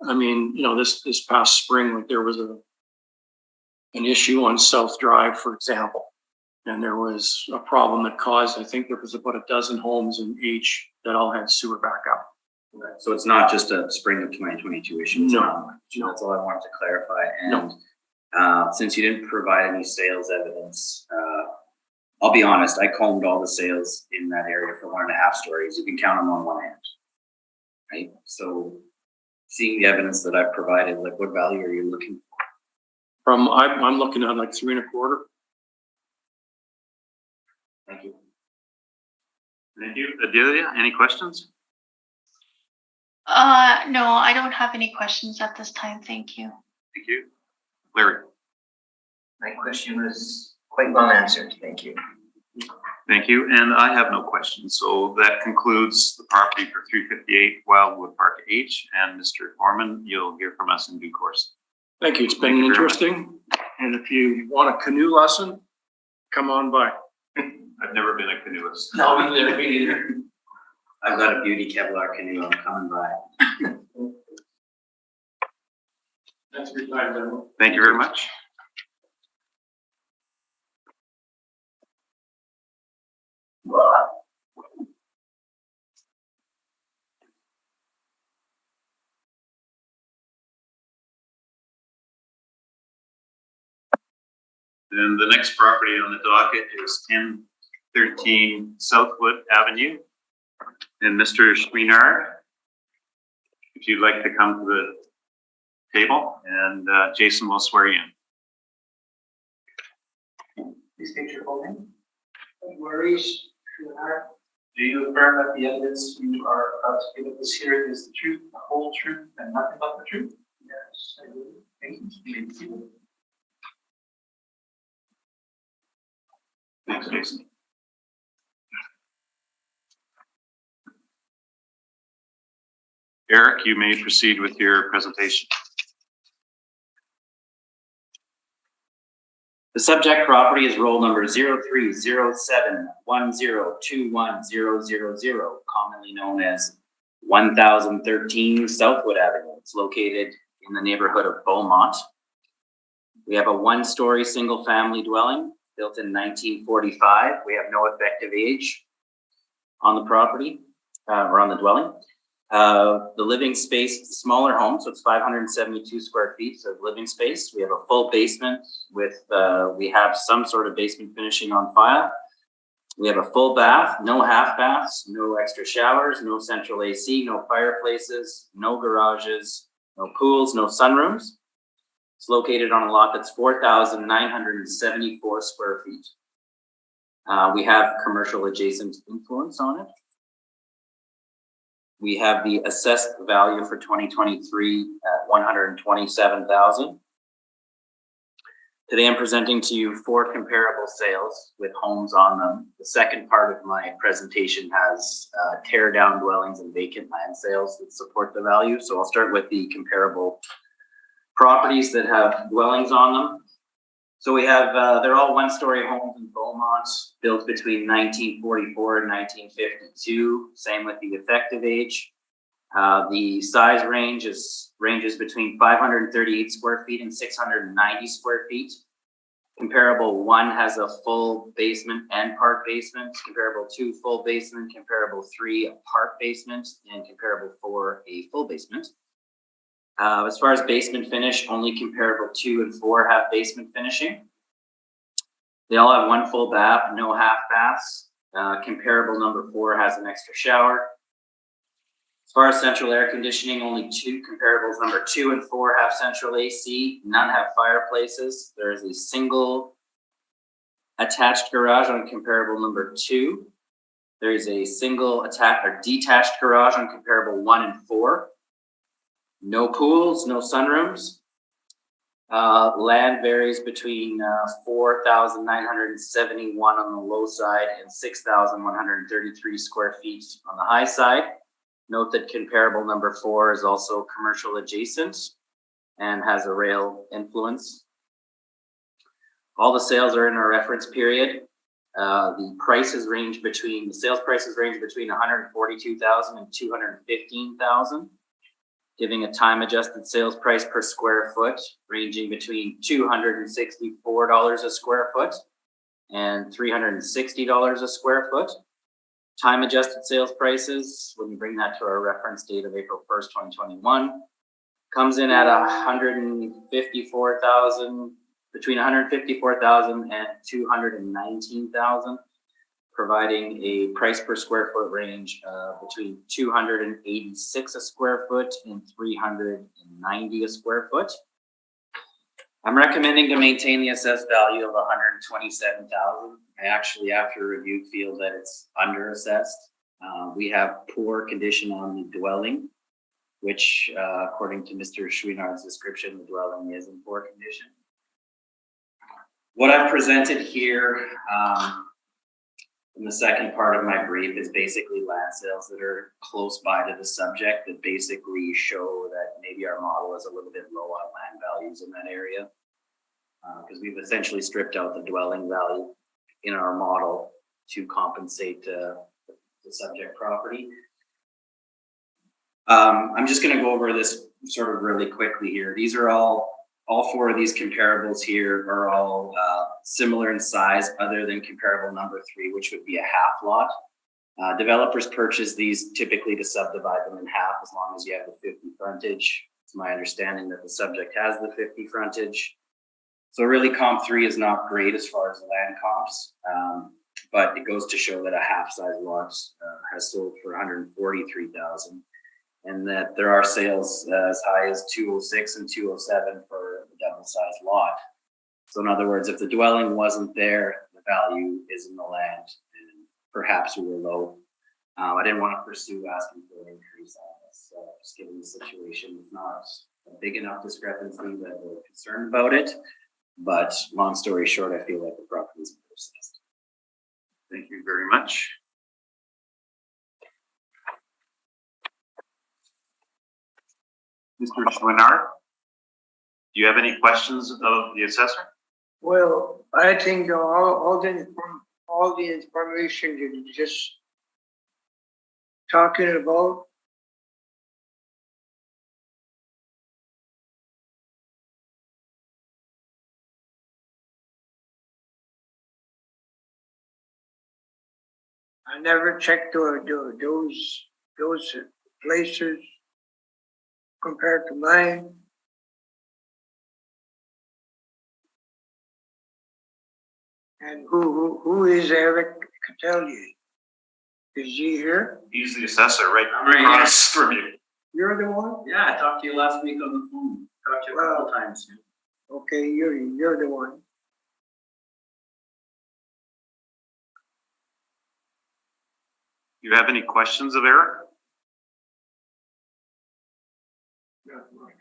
I mean, you know, this past spring, like there was an issue on South Drive, for example, and there was a problem that caused, I think there was about a dozen homes in H that all had sewer backup. Okay. So it's not just a spring of 2022 issue. It's No. not. That's all I wanted to clarify. And since you didn't provide any sales evidence, I'll be honest, I combed all the sales in that area for 1.5 stories. You can count them on one hand, right? So seeing the evidence that I've provided, like what value are you looking for? I'm looking at like 3.25. Thank you. Thank you. Adelia, any questions? No, I don't have any questions at this time. Thank you. Thank you. Larry? My question was quite well answered. Thank you. Thank you. And I have no questions. So that concludes the property for 358 Wildwood Park H. And Mr. Foreman, you'll hear from us in due course. Thank you. It's been Thank you very interesting. And if you want a canoe lesson, come on by. I've never been a canoeist. No, me neither. I've got a beauty Kevlar canoe. I'm coming by. That's your time, General. Thank you very much. And the next property on the docket is 1013 Southwood Avenue. And Mr. Chouinard, if you'd like to come to the table, and Jason will swear you in. Please state your full name. Maurice Chouinard. Do you affirm that the evidence you are about to give at this hearing is the truth, the whole truth, and nothing but the truth? Yes, I do. Thank you. You may be seated. Thanks, Jason. Eric, you may proceed with your presentation. The subject property is roll number 030710210000, commonly known as 1013 Southwood Avenue. It's located in the neighborhood of Beaumont. We have a one-story single-family dwelling built in 1945. We have no effective age on the property or on the dwelling. The living space, it's a smaller home, so it's 572 square feet of living space. We have a full basement with, we have some sort of basement finishing on file. We have a full bath, no half baths, no extra showers, no central AC, no fireplaces, no garages, no pools, no sunrooms. It's located on a lot that's 4,974 square feet. We have commercial adjacent influence on it. We have the assessed value for 2023 at $127,000. Today I'm presenting to you 4 comparable sales with homes on them. The second part of my presentation has tear down dwellings and vacant land sales that support the value. So I'll start with the comparable properties that have dwellings on them. So we have, they're all one-story homes in Beaumont, built between 1944 and 1952, same with the effective age. The size ranges between 538 square feet and 690 square feet. Comparable 1 has a full basement and part basement, comparable 2 full basement, comparable 3 a part basement, and comparable 4 a full basement. As far as basement finish, only comparable 2 and 4 have basement finishing. They all have 1 full bath, no half baths. Comparable number 4 has an extra shower. As far as central air conditioning, only 2 comparables, number 2 and 4 have central AC. None have fireplaces. There is a single attached garage on comparable number 2. There is a single detached garage on comparable 1 and 4. No pools, no sunrooms. Land varies between 4,971 on the low side and 6,133 square feet on the high side. Note that comparable number 4 is also commercial adjacent and has a rail influence. All the sales are in our reference period. The sales prices range between $142,000 and $215,000. Giving a time-adjusted sales price per square foot ranging between $264 a square foot and $360 a square foot. Time-adjusted sales prices, when you bring that to our reference date of April 1st, 2021, comes in at between $154,000 and $219,000. Providing a price per square foot range between $286 a square foot and $390 a square foot. I'm recommending to maintain the assessed value of $127,000. I actually, after review, feel that it's under assessed. We have poor condition on the dwelling, which according to Mr. Chouinard's description, the dwelling is in poor condition. What I've presented here in the second part of my brief is basically land sales that are close by to the subject that basically show that maybe our model is a little bit low on land values in that area. Because we've essentially stripped out the dwelling value in our model to compensate the subject property. I'm just gonna go over this sort of really quickly here. These are all four of these comparables here are all similar in size other than comparable number 3, which would be a half lot. Developers purchase these typically to subdivide them in half as long as you have the 50 frontage. It's my understanding that the subject has the 50 frontage. So really comp 3 is not great as far as land comps, but it goes to show that a half size lot has sold for 143,000 and that there are sales as high as 206 and 207 for a double sized lot. So in other words, if the dwelling wasn't there, the value is in the land and perhaps we were low. I didn't want to pursue asking for an increase on this. So just given the situation, it's not a big enough discrepancy that we're concerned about it. But long story short, I feel like the property is processed. Thank you very much. Mr. Schwinnard, do you have any questions of the assessor? Well, I think all the information you're just talking about I never checked those places compared to mine. And who is Eric Catellier? Is he here? He's the assessor right across from you. You're the one? Yeah, I talked to you last week on the phone. Talked to you a couple times. Okay, you're the one. Do you have any questions of Eric? Not much.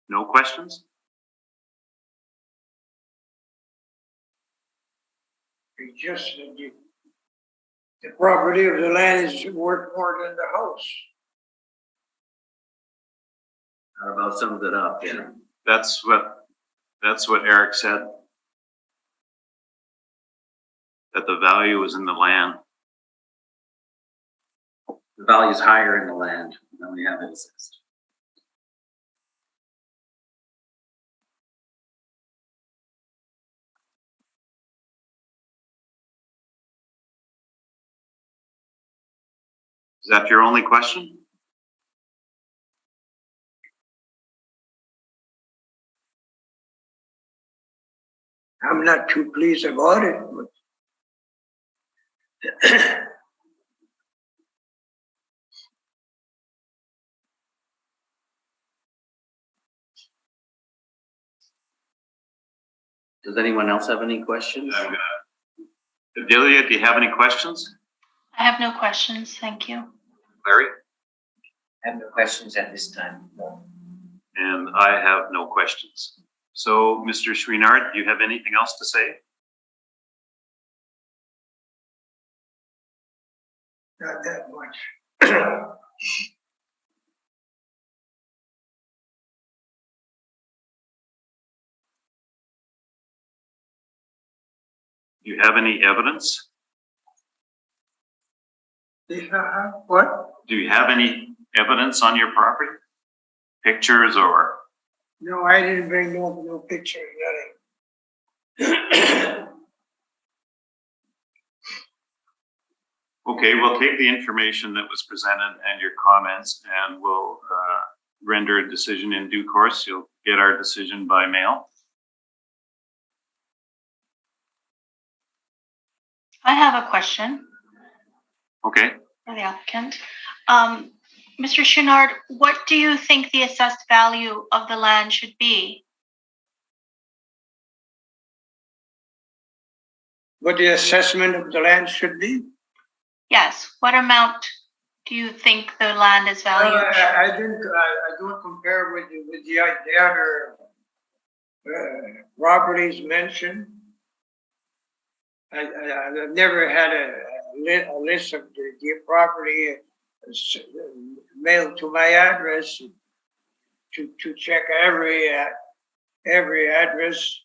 No questions? It's just that the property of the land is worth more than the house. How about sums it up? Yeah. That's what Eric said. That the value is in the land. The value is higher in the land than we have it assessed. Is that your only question? I'm not too pleased about it, but Does anyone else have any questions? Adelia, do you have any questions? I have no questions, thank you. Larry? I have no questions at this time. No. And I have no questions. So, Mr. Schwinnard, do you have anything else to say? not that much. Do you have any evidence? What? Do you have any evidence on your property? Pictures or? No, I didn't bring no pictures, nothing. Okay, we'll take the information that was presented and your comments and we'll render a decision in due course. You'll get our decision by mail. I have a question Okay. for the applicant. Mr. Schwinnard, what do you think the assessed value of the land should be? What the assessment of the land should be? Yes, what amount do you think the land is valued? I don't compare with the other properties mentioned. I've never had a list of the property mailed to my address to check every address.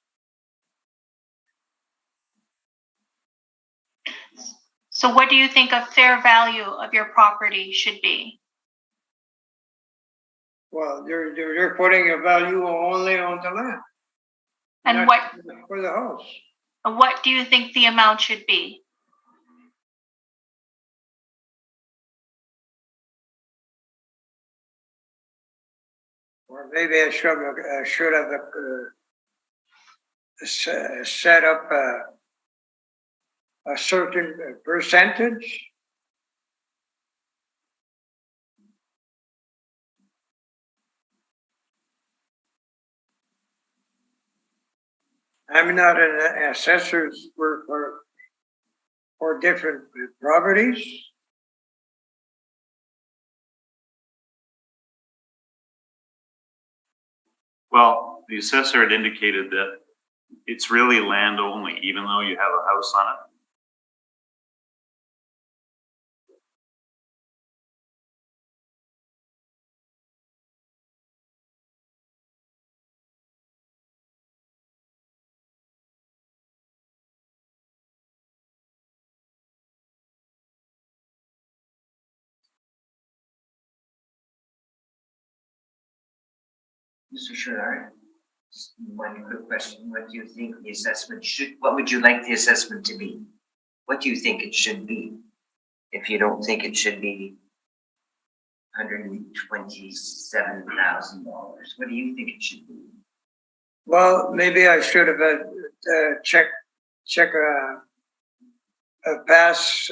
So what do you think a fair value of your property should be? Well, they're putting a value only on the land. And not for the house. what do you think the amount should be? Or maybe I should have set up a certain percentage. I'm not an assessor for different properties. Well, the assessor had indicated that it's really land only, even though you have a house on it. Mr. Sherrard, just one quick question. What do you think the assessment what would you like the assessment to be? What do you think it should be? If you don't think it should be $127,000, what do you think it should be? Well, maybe I should have check a past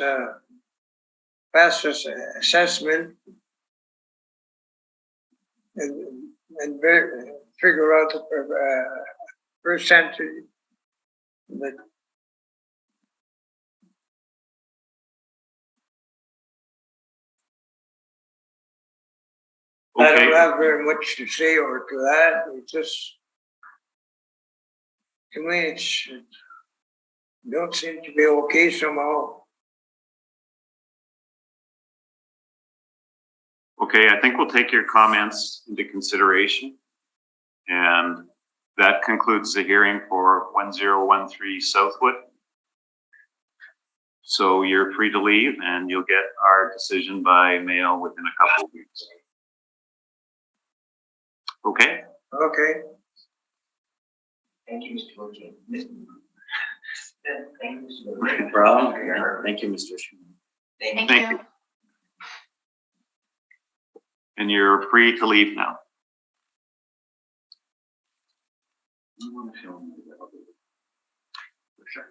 assessment and figure out the percentage. But I Okay. don't have very much to say or to that. It's just, to me, it don't seem to be okay somehow. Okay, I think we'll take your comments into consideration. And that concludes the hearing for 1013 Southwood. So you're free to leave and you'll get our decision by mail within a couple of weeks. Okay? Okay. Thank you, Mr. Wojcik. Thank you, Mr. No Wojcik. problem. Thank you, Mr. Schuman. Thank Thank you. And you're free to leave now. For sure.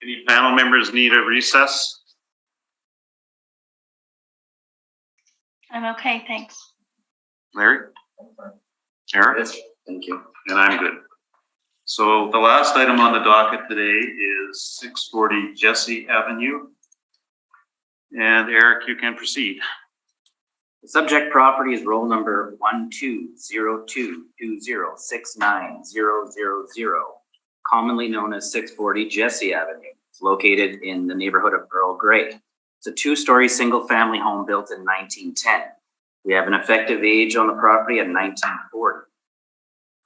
Any panel members need a recess? I'm okay, thanks. Larry? Eric? Yes, thank you. And I'm good. So the last item on the docket today is 640 Jesse Avenue. And Eric, you can proceed. The subject property is roll number 120220690000, commonly known as 640 Jesse Avenue. It's located in the neighborhood of Earl Grey. It's a two-story single-family home built in 1910. We have an effective age on the property at 1940.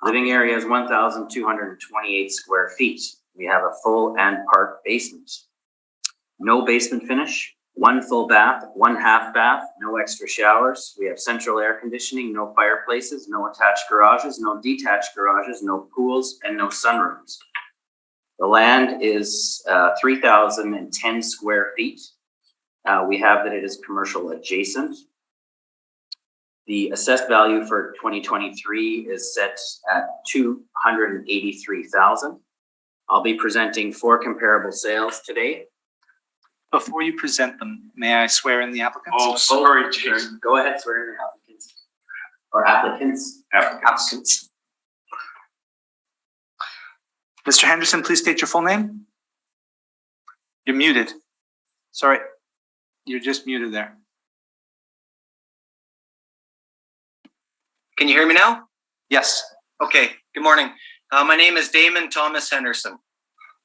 Living area is 1,228 square feet. We have a full and part basement. No basement finish. 1 full bath, 1 half bath, no extra showers. We have central air conditioning, no fireplaces, no attached garages, no detached garages, no pools, and no sunrooms. The land is 3,010 square feet. We have that it is commercial adjacent. The assessed value for 2023 is set at $283,000. I'll be presenting 4 comparable sales today. Before you present them, may I swear in the applicants? Oh, sorry, Jason. Go ahead, swear in your applicants. Or applicants. Applicants. Mr. Henderson, please state your full name. You're muted. Sorry, you're just muted there. Can you hear me now? Yes. Okay, good morning. My name is Damon Thomas Henderson.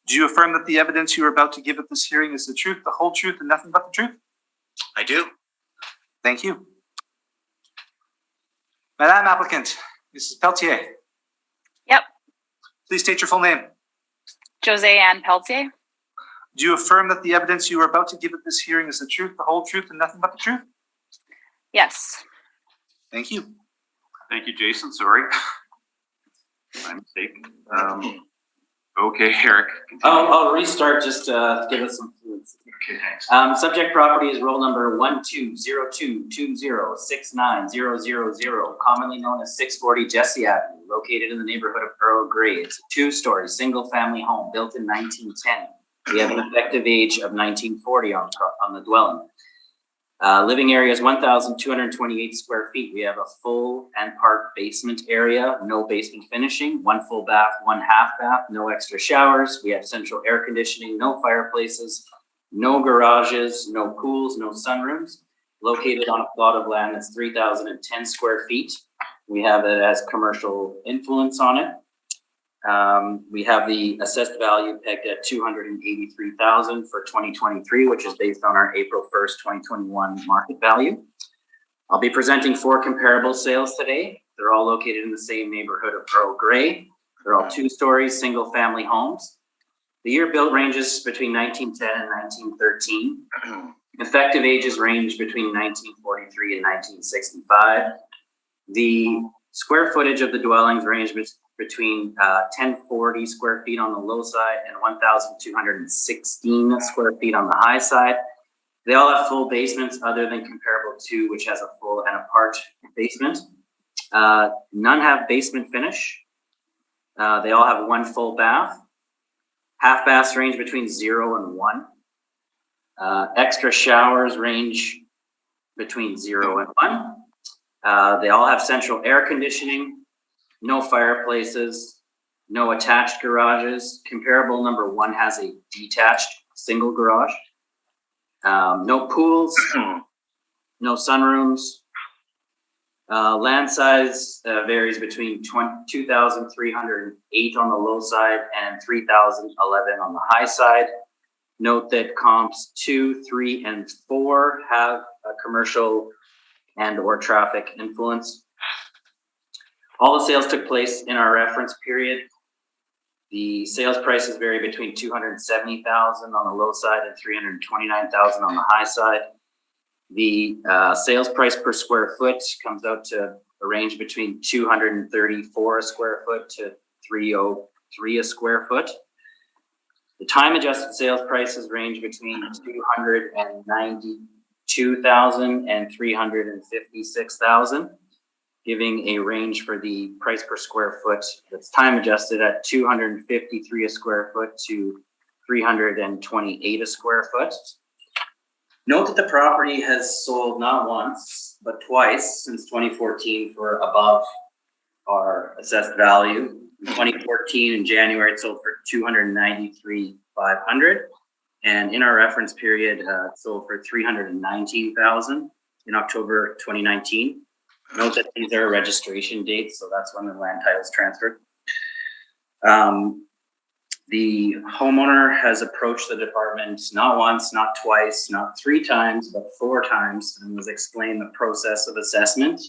Do you affirm that the evidence you are about to give at this hearing is the truth, the whole truth, and nothing but the truth? I do. Thank you. Madame applicant, Mrs. Pelletier. Yep. Please state your full name. Jose Ann Peltier. Do you affirm that the evidence you are about to give at this hearing is the truth, the whole truth, and nothing but the truth? Yes. Thank you. Thank you, Jason. Sorry. My mistake. Okay, Eric. Continue. I'll restart just to give us some fluency. Okay, thanks. Subject property is roll number 120220690000, commonly known as 640 Jesse Avenue, located in the neighborhood of Earl Grey. It's a 2-story single-family home built in 1910. We have an effective age of 1940 on the dwelling. Living area is 1,228 square feet. We have a full and part basement area, no basement finishing, 1 full bath, 1 half bath, no extra showers. We have central air conditioning, no fireplaces, no garages, no pools, no sunrooms. Located on a plot of land that's 3,010 square feet. We have it as commercial influence on it. We have the assessed value pegged at $283,000 for 2023, which is based on our April 1st, 2021 market value. I'll be presenting 4 comparable sales today. They're all located in the same neighborhood of Earl Grey. They're all 2-story single family homes. The year built ranges between 1910 and 1913. Effective ages range between 1943 and 1965. The square footage of the dwellings range between 1040 square feet on the low side and 1,216 square feet on the high side. They all have full basements other than comparable 2, which has a full and a part basement. None have basement finish. They all have 1 full bath. Half baths range between 0 and 1. Extra showers range between 0 and 1. They all have central air conditioning, no fireplaces, no attached garages. Comparable number 1 has a detached single garage. No pools, no sunrooms. Land size varies between 2,308 on the low side and 3,011 on the high side. Note that comps 2, 3, and 4 have a commercial and or traffic influence. All the sales took place in our reference period. The sales prices vary between $270,000 on the low side and $329,000 on the high side. The sales price per square foot comes out to a range between $234 a square foot to $303 a square foot. The time adjusted sales prices range between $292,000 and $356,000, giving a range for the price per square foot that's time adjusted at $253 a square foot to $328 a square foot. Note that the property has sold not once, but twice since 2014 for above our assessed value. In 2014, in January, it sold for $293,500. And in our reference period, it sold for $319,000 in October 2019. Note that these are registration dates, so that's when the land title is transferred. The homeowner has approached the department not once, not twice, not 3 times, but 4 times, and was explained the process of assessment,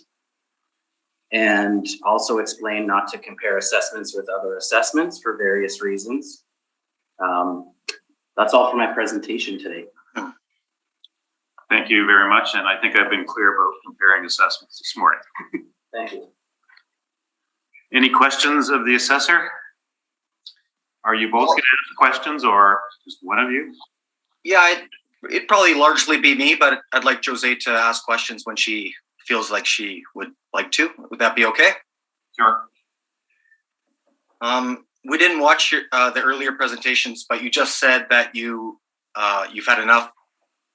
and also explained not to compare assessments with other assessments for various reasons. That's all for my presentation today. Thank you very much, and I think I've been clear about comparing assessments this morning. Thank you. Any questions of the assessor? Are you both going to ask questions or just one of you? Yeah, it'd probably largely be me, but I'd like Jose to ask questions when she feels like she would like to. Would that be okay? Sure. We didn't watch the earlier presentations, but you just said that you've had enough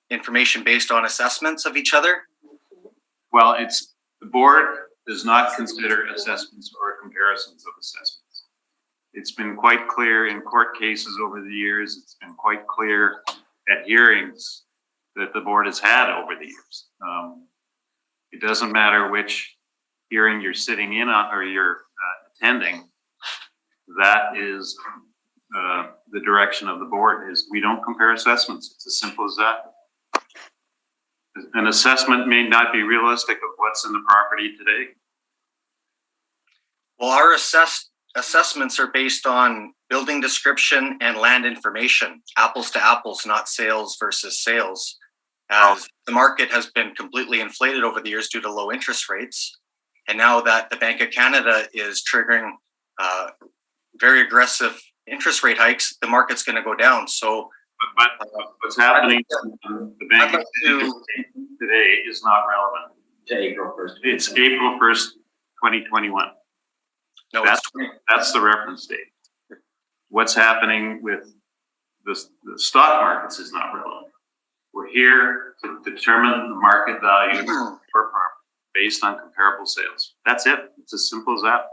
information based on assessments of each other. Well, the board does not consider assessments or comparisons of assessments. It's been quite clear in court cases over the years. It's been quite clear at hearings that the board has had over the years. It doesn't matter which hearing you're sitting in on or you're attending. That is the direction of the board. Is we don't compare assessments. It's as simple as that. An assessment may not be realistic of what's in the property today. Well, our assessments are based on building description and land information, apples to apples, not sales versus sales. As the market has been completely inflated over the years due to low interest rates. And now that the Bank of Canada is triggering very aggressive interest rate hikes, the market's going to go down. So, but what's happening in the Bank of Canada today is not relevant. To April 1st. It's April 1st, 2021. No, that's the reference date. What's happening with the stock markets is not relevant. We're here to determine the market value for property based on comparable sales. That's it. It's as simple as that.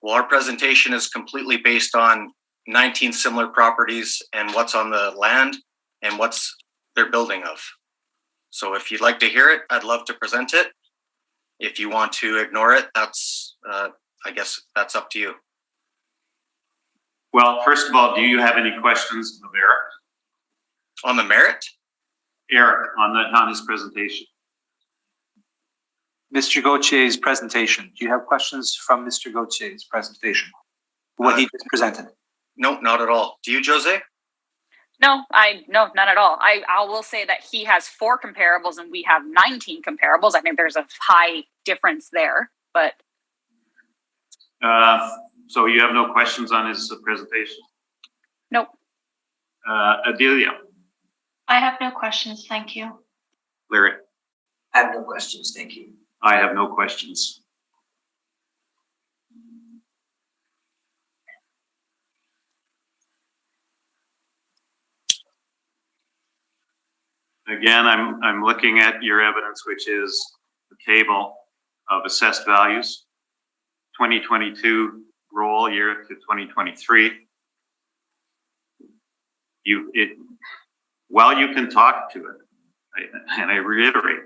Well, our presentation is completely based on 19 similar properties and what's on the land and what's they're building of. So if you'd like to hear it, I'd love to present it. If you want to ignore it, that's, I guess that's up to you. Well, first of all, do you have any questions of Eric? On the merit? Eric, on his presentation. Mr. Gauthier's presentation. Do you have questions from Mr. Gauthier's presentation? What he just presented? No, not at all. Do you, Jose? No, not at all. I will say that he has 4 comparables and we have 19 comparables. I think there's a high difference there, but. So you have no questions on his presentation? Nope. Adelia? I have no questions, thank you. Larry? I have no questions, thank you. I have no questions. Again, I'm looking at your evidence, which is the table of assessed values, 2022 roll year to 2023. While you can talk to it, and I reiterate,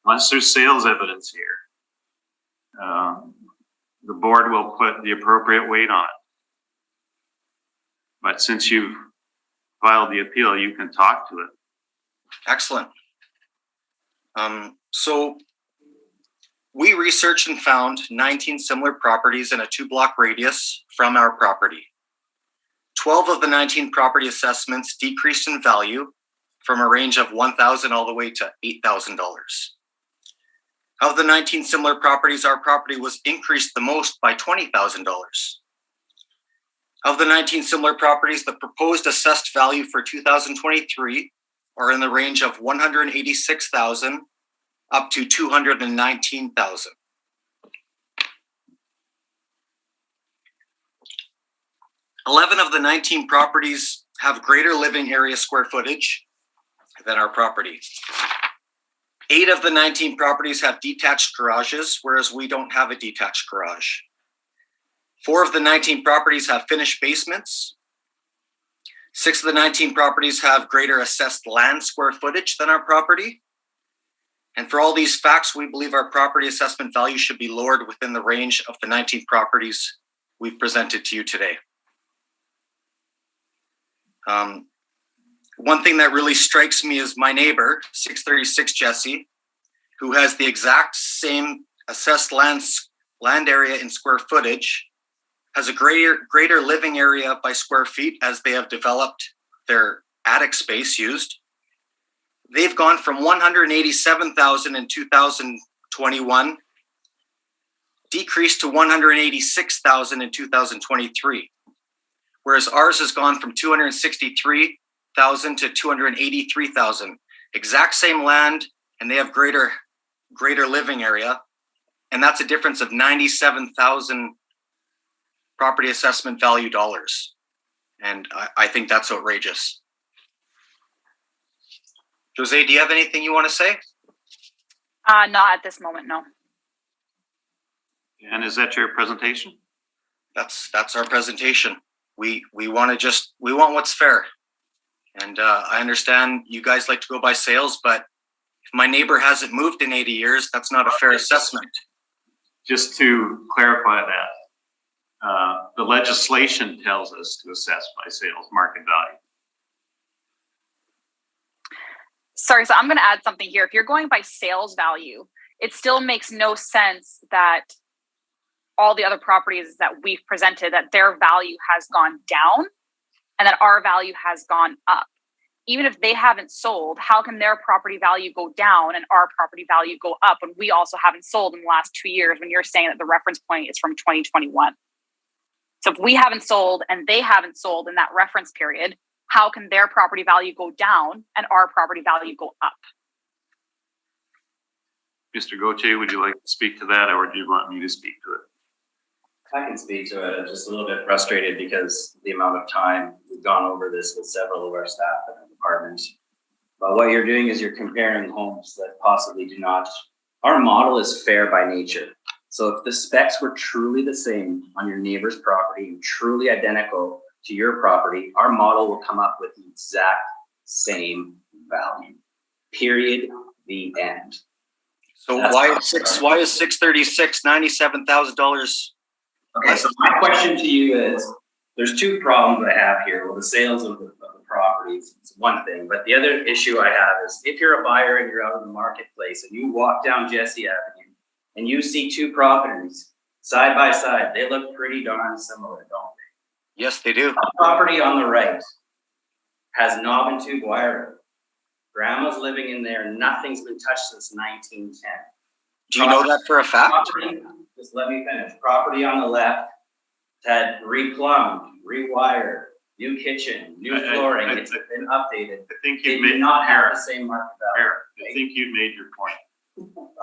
unless there's sales evidence here, the board will put the appropriate weight on it. But since you've filed the appeal, you can talk to it. Excellent. So we researched and found 19 similar properties in a 2-block radius from our property. 12 of the 19 property assessments decreased in value from a range of $1,000 all the way to $8,000. Of the 19 similar properties, our property was increased the most by $20,000. Of the 19 similar properties, the proposed assessed value for 2023 are in the range of $186,000 up to $219,000. Eleven of the 19 properties have greater living area square footage than our property. 8 of the 19 properties have detached garages, whereas we don't have a detached garage. 4 of the 19 properties have finished basements. 6 of the 19 properties have greater assessed land square footage than our property. And for all these facts, we believe our property assessment value should be lowered within the range of the 19 properties we've presented to you today. One thing that really strikes me is my neighbor, 636 Jesse, who has the exact same assessed land area in square footage, has a greater living area by square feet as they have developed their attic space used. they've gone from 187,000 in 2021, decreased to 186,000 in 2023. Whereas ours has gone from 263,000 to 283,000. Exact same land, and they have greater living area. And that's a difference of 97,000 property assessment value dollars. And I think that's outrageous. Jose, do you have anything you want to say? Not at this moment, no. And is that your presentation? That's our presentation. We want what's fair. And I understand you guys like to go by sales, but if my neighbor hasn't moved in 80 years, that's not a fair assessment. Just to clarify that, the legislation tells us to assess by sales market value. Sorry, so I'm going to add something here. If you're going by sales value, it still makes no sense that all the other properties that we've presented, that their value has gone down and that our value has gone up. Even if they haven't sold, how can their property value go down and our property value go up when we also haven't sold in the last 2 years, when you're saying that the reference point is from 2021? So if we haven't sold and they haven't sold in that reference period, how can their property value go down and our property value go up? Mr. Gauthier, would you like to speak to that, or do you want me to speak to it? I can speak to it. I'm just a little bit frustrated because the amount of time we've gone over this with several of our staff in the department. But what you're doing is you're comparing homes that possibly do not. Our model is fair by nature. So if the specs were truly the same on your neighbor's property and truly identical to your property, our model will come up with the exact same value. Period. The end. So why is 636 $97,000? Okay, so my question to you is, there's two problems I have here. Well, the sales of the properties is one thing, but the other issue I have is if you're a buyer and you're out in the marketplace and you walk down Jesse Avenue and you see two properties side by side, they look pretty darn similar, don't they? Yes, they do. The property on the right has knob and tube wiring. Grandma's living in there. Nothing's been touched since 1910. Do you know that for a fact? Property, just let me finish. Property on the left had replumbed, rewired, new kitchen, new flooring. It's been updated. I think They you've do made not have the same market value. I think you've made your point,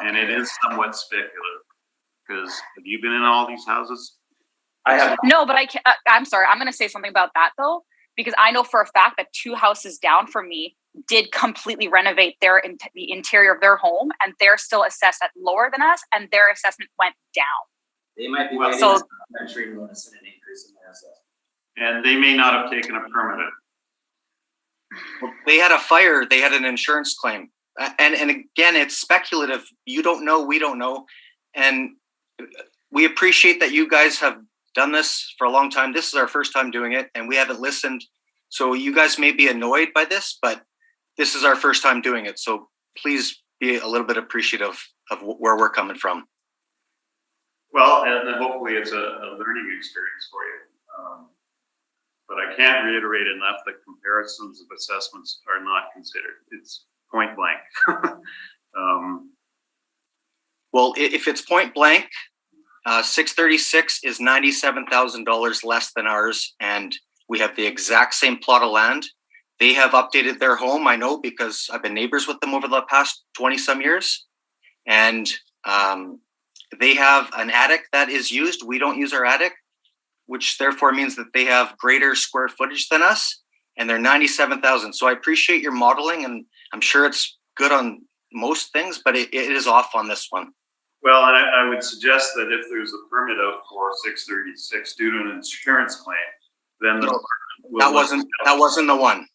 and it is somewhat speculative. Because have you been in all these houses? I have. No, but I'm sorry. I'm going to say something about that though, because I know for a fact that 2 houses down from me did completely renovate the interior of their home, and they're still assessed at lower than us, and their assessment went down. They might be Well, waiting so- for an increase in their assessment. And they may not have taken a permit. They had a fire. They had an insurance claim. And again, it's speculative. You don't know. We don't know. And we appreciate that you guys have done this for a long time. This is our first time doing it, and we haven't listened. So you guys may be annoyed by this, but this is our first time doing it. So please be a little bit appreciative of where we're coming from. Well, and hopefully it's a learning experience for you. But I can't reiterate enough that comparisons of assessments are not considered. It's point blank. Well, if it's point blank, 636 is $97,000 less than ours, and we have the exact same plot of land. They have updated their home, I know, because I've been neighbors with them over the past 20 some years. And they have an attic that is used. We don't use our attic, which therefore means that they have greater square footage than us, and they're 97,000. So I appreciate your modeling, and I'm sure it's good on most things, but it is off on this one. Well, and I would suggest that if there's a permit out for 636 due to an insurance claim, then that wasn't the one.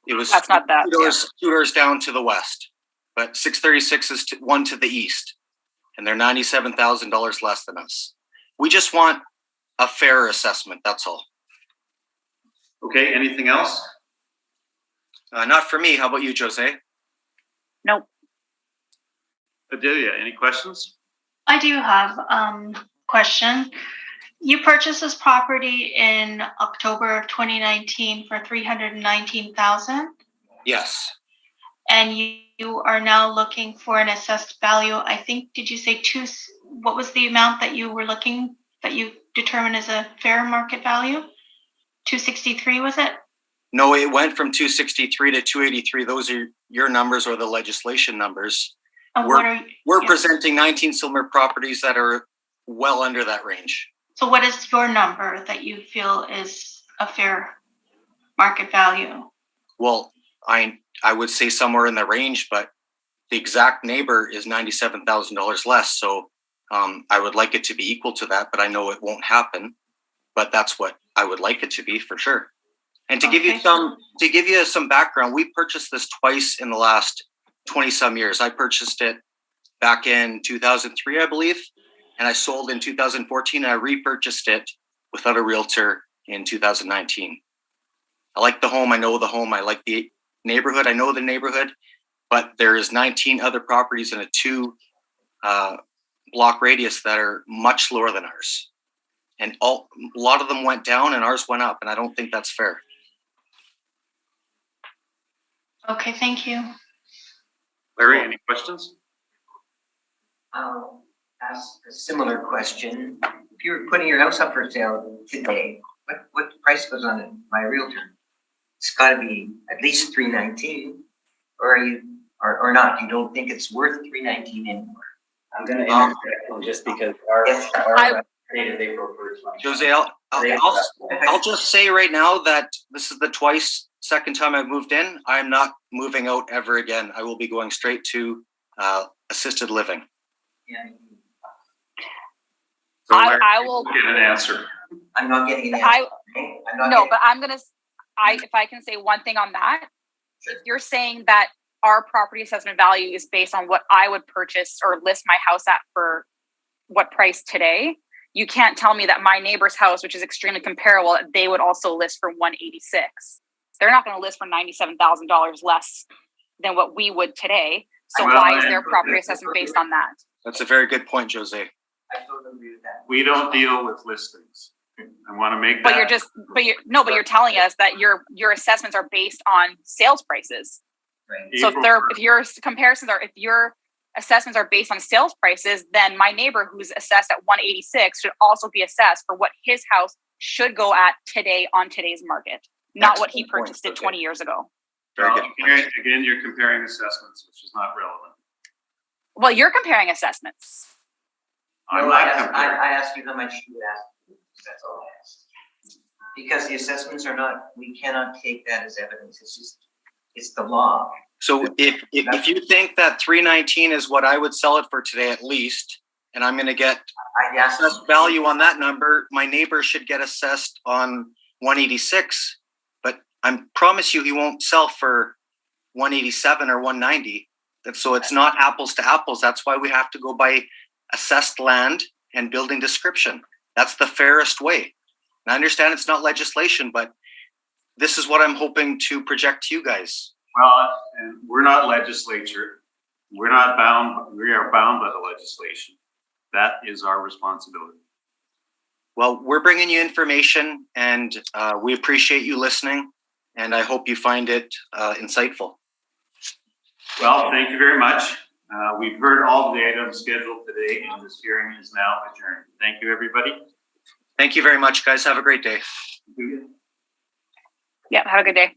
It was That's not that. two doors down to the west, but 636 is one to the east, and they're $97,000 less than us. We just want a fair assessment. That's all. Okay. Anything else? Not for me. How about you, Jose? Nope. Adelia, any questions? I do have question. You purchased this property in October of 2019 for $319,000. Yes. and you are now looking for an assessed value. I think, did you say what was the amount that you were looking, that you determined as a fair market value? 263, was it? No, it went from 263 to 283. Those are your numbers or the legislation numbers. And We're presenting 19 similar properties that are well under that range. So what is your number that you feel is a fair market value? Well, I would say somewhere in the range, but the exact neighbor is $97,000 less. So I would like it to be equal to that, but I know it won't happen. But that's what I would like it to be for sure. And to give you some background, we purchased this twice in the last 20 some years. I purchased it back in 2003, I believe, and I sold in 2014. And I repurchased it without a realtor in 2019. I like the home. I know the home. I like the neighborhood. I know the neighborhood, but there is 19 other properties in a 2 block radius that are much lower than ours. And a lot of them went down and ours went up. And I don't think that's fair. Okay, thank you. Larry, any questions? I'll ask a similar question. If you were putting your house up for sale today, what price goes on it by a realtor? It's got to be at least $319, or are you, or not? You don't think it's worth $319 anymore? I'm going to interject just because our date is April 1st. Jose, I'll just say right now that this is the second time I've moved in. I'm not moving out ever again. I will be going straight to assisted living. Yeah. So Larry, I will get an answer. I'm not getting an answer. But I'm gonna. If I can say one thing on that, Sure. If you're saying that our property assessment value is based on what I would purchase or list my house at for what price today, you can't tell me that my neighbor's house, which is extremely comparable, they would also list for $186. They're not going to list for $97,000 less than what we would today. So why is their property assessment based on that? That's a very good point, Jose. I totally agree with that. We don't deal with listings. I want to make that. But you're telling us that your assessments are based on sales prices. Right. So if your assessments are based on sales prices, then my neighbor who's assessed at 186 should also be assessed for what his house should go at today on today's market, not what he purchased it 20 years ago. Very good. Again, you're comparing assessments, which is not relevant. Well, you're comparing assessments. I'm No, not I comparing. asked you how much you would ask. That's all I asked. Because the assessments are not, we cannot take that as evidence. It's the law. So if you think that 319 is what I would sell it for today at least, and I'm going to get assessed value on that number, my neighbor should get assessed on 186, but I promise you he won't sell for 187 or 190. So it's not apples to apples. That's why we have to go by assessed land and building description. That's the fairest way. And I understand it's not legislation, but this is what I'm hoping to project to you guys. Well, and we're not legislature. We're not bound. We are bound by the legislation. That is our responsibility. Well, we're bringing you information, and we appreciate you listening, and I hope you find it insightful. Well, thank you very much. We've heard all the items scheduled today, and this hearing is now adjourned. Thank you, everybody. Thank you very much, guys. Have a great day. Yeah, have a good day.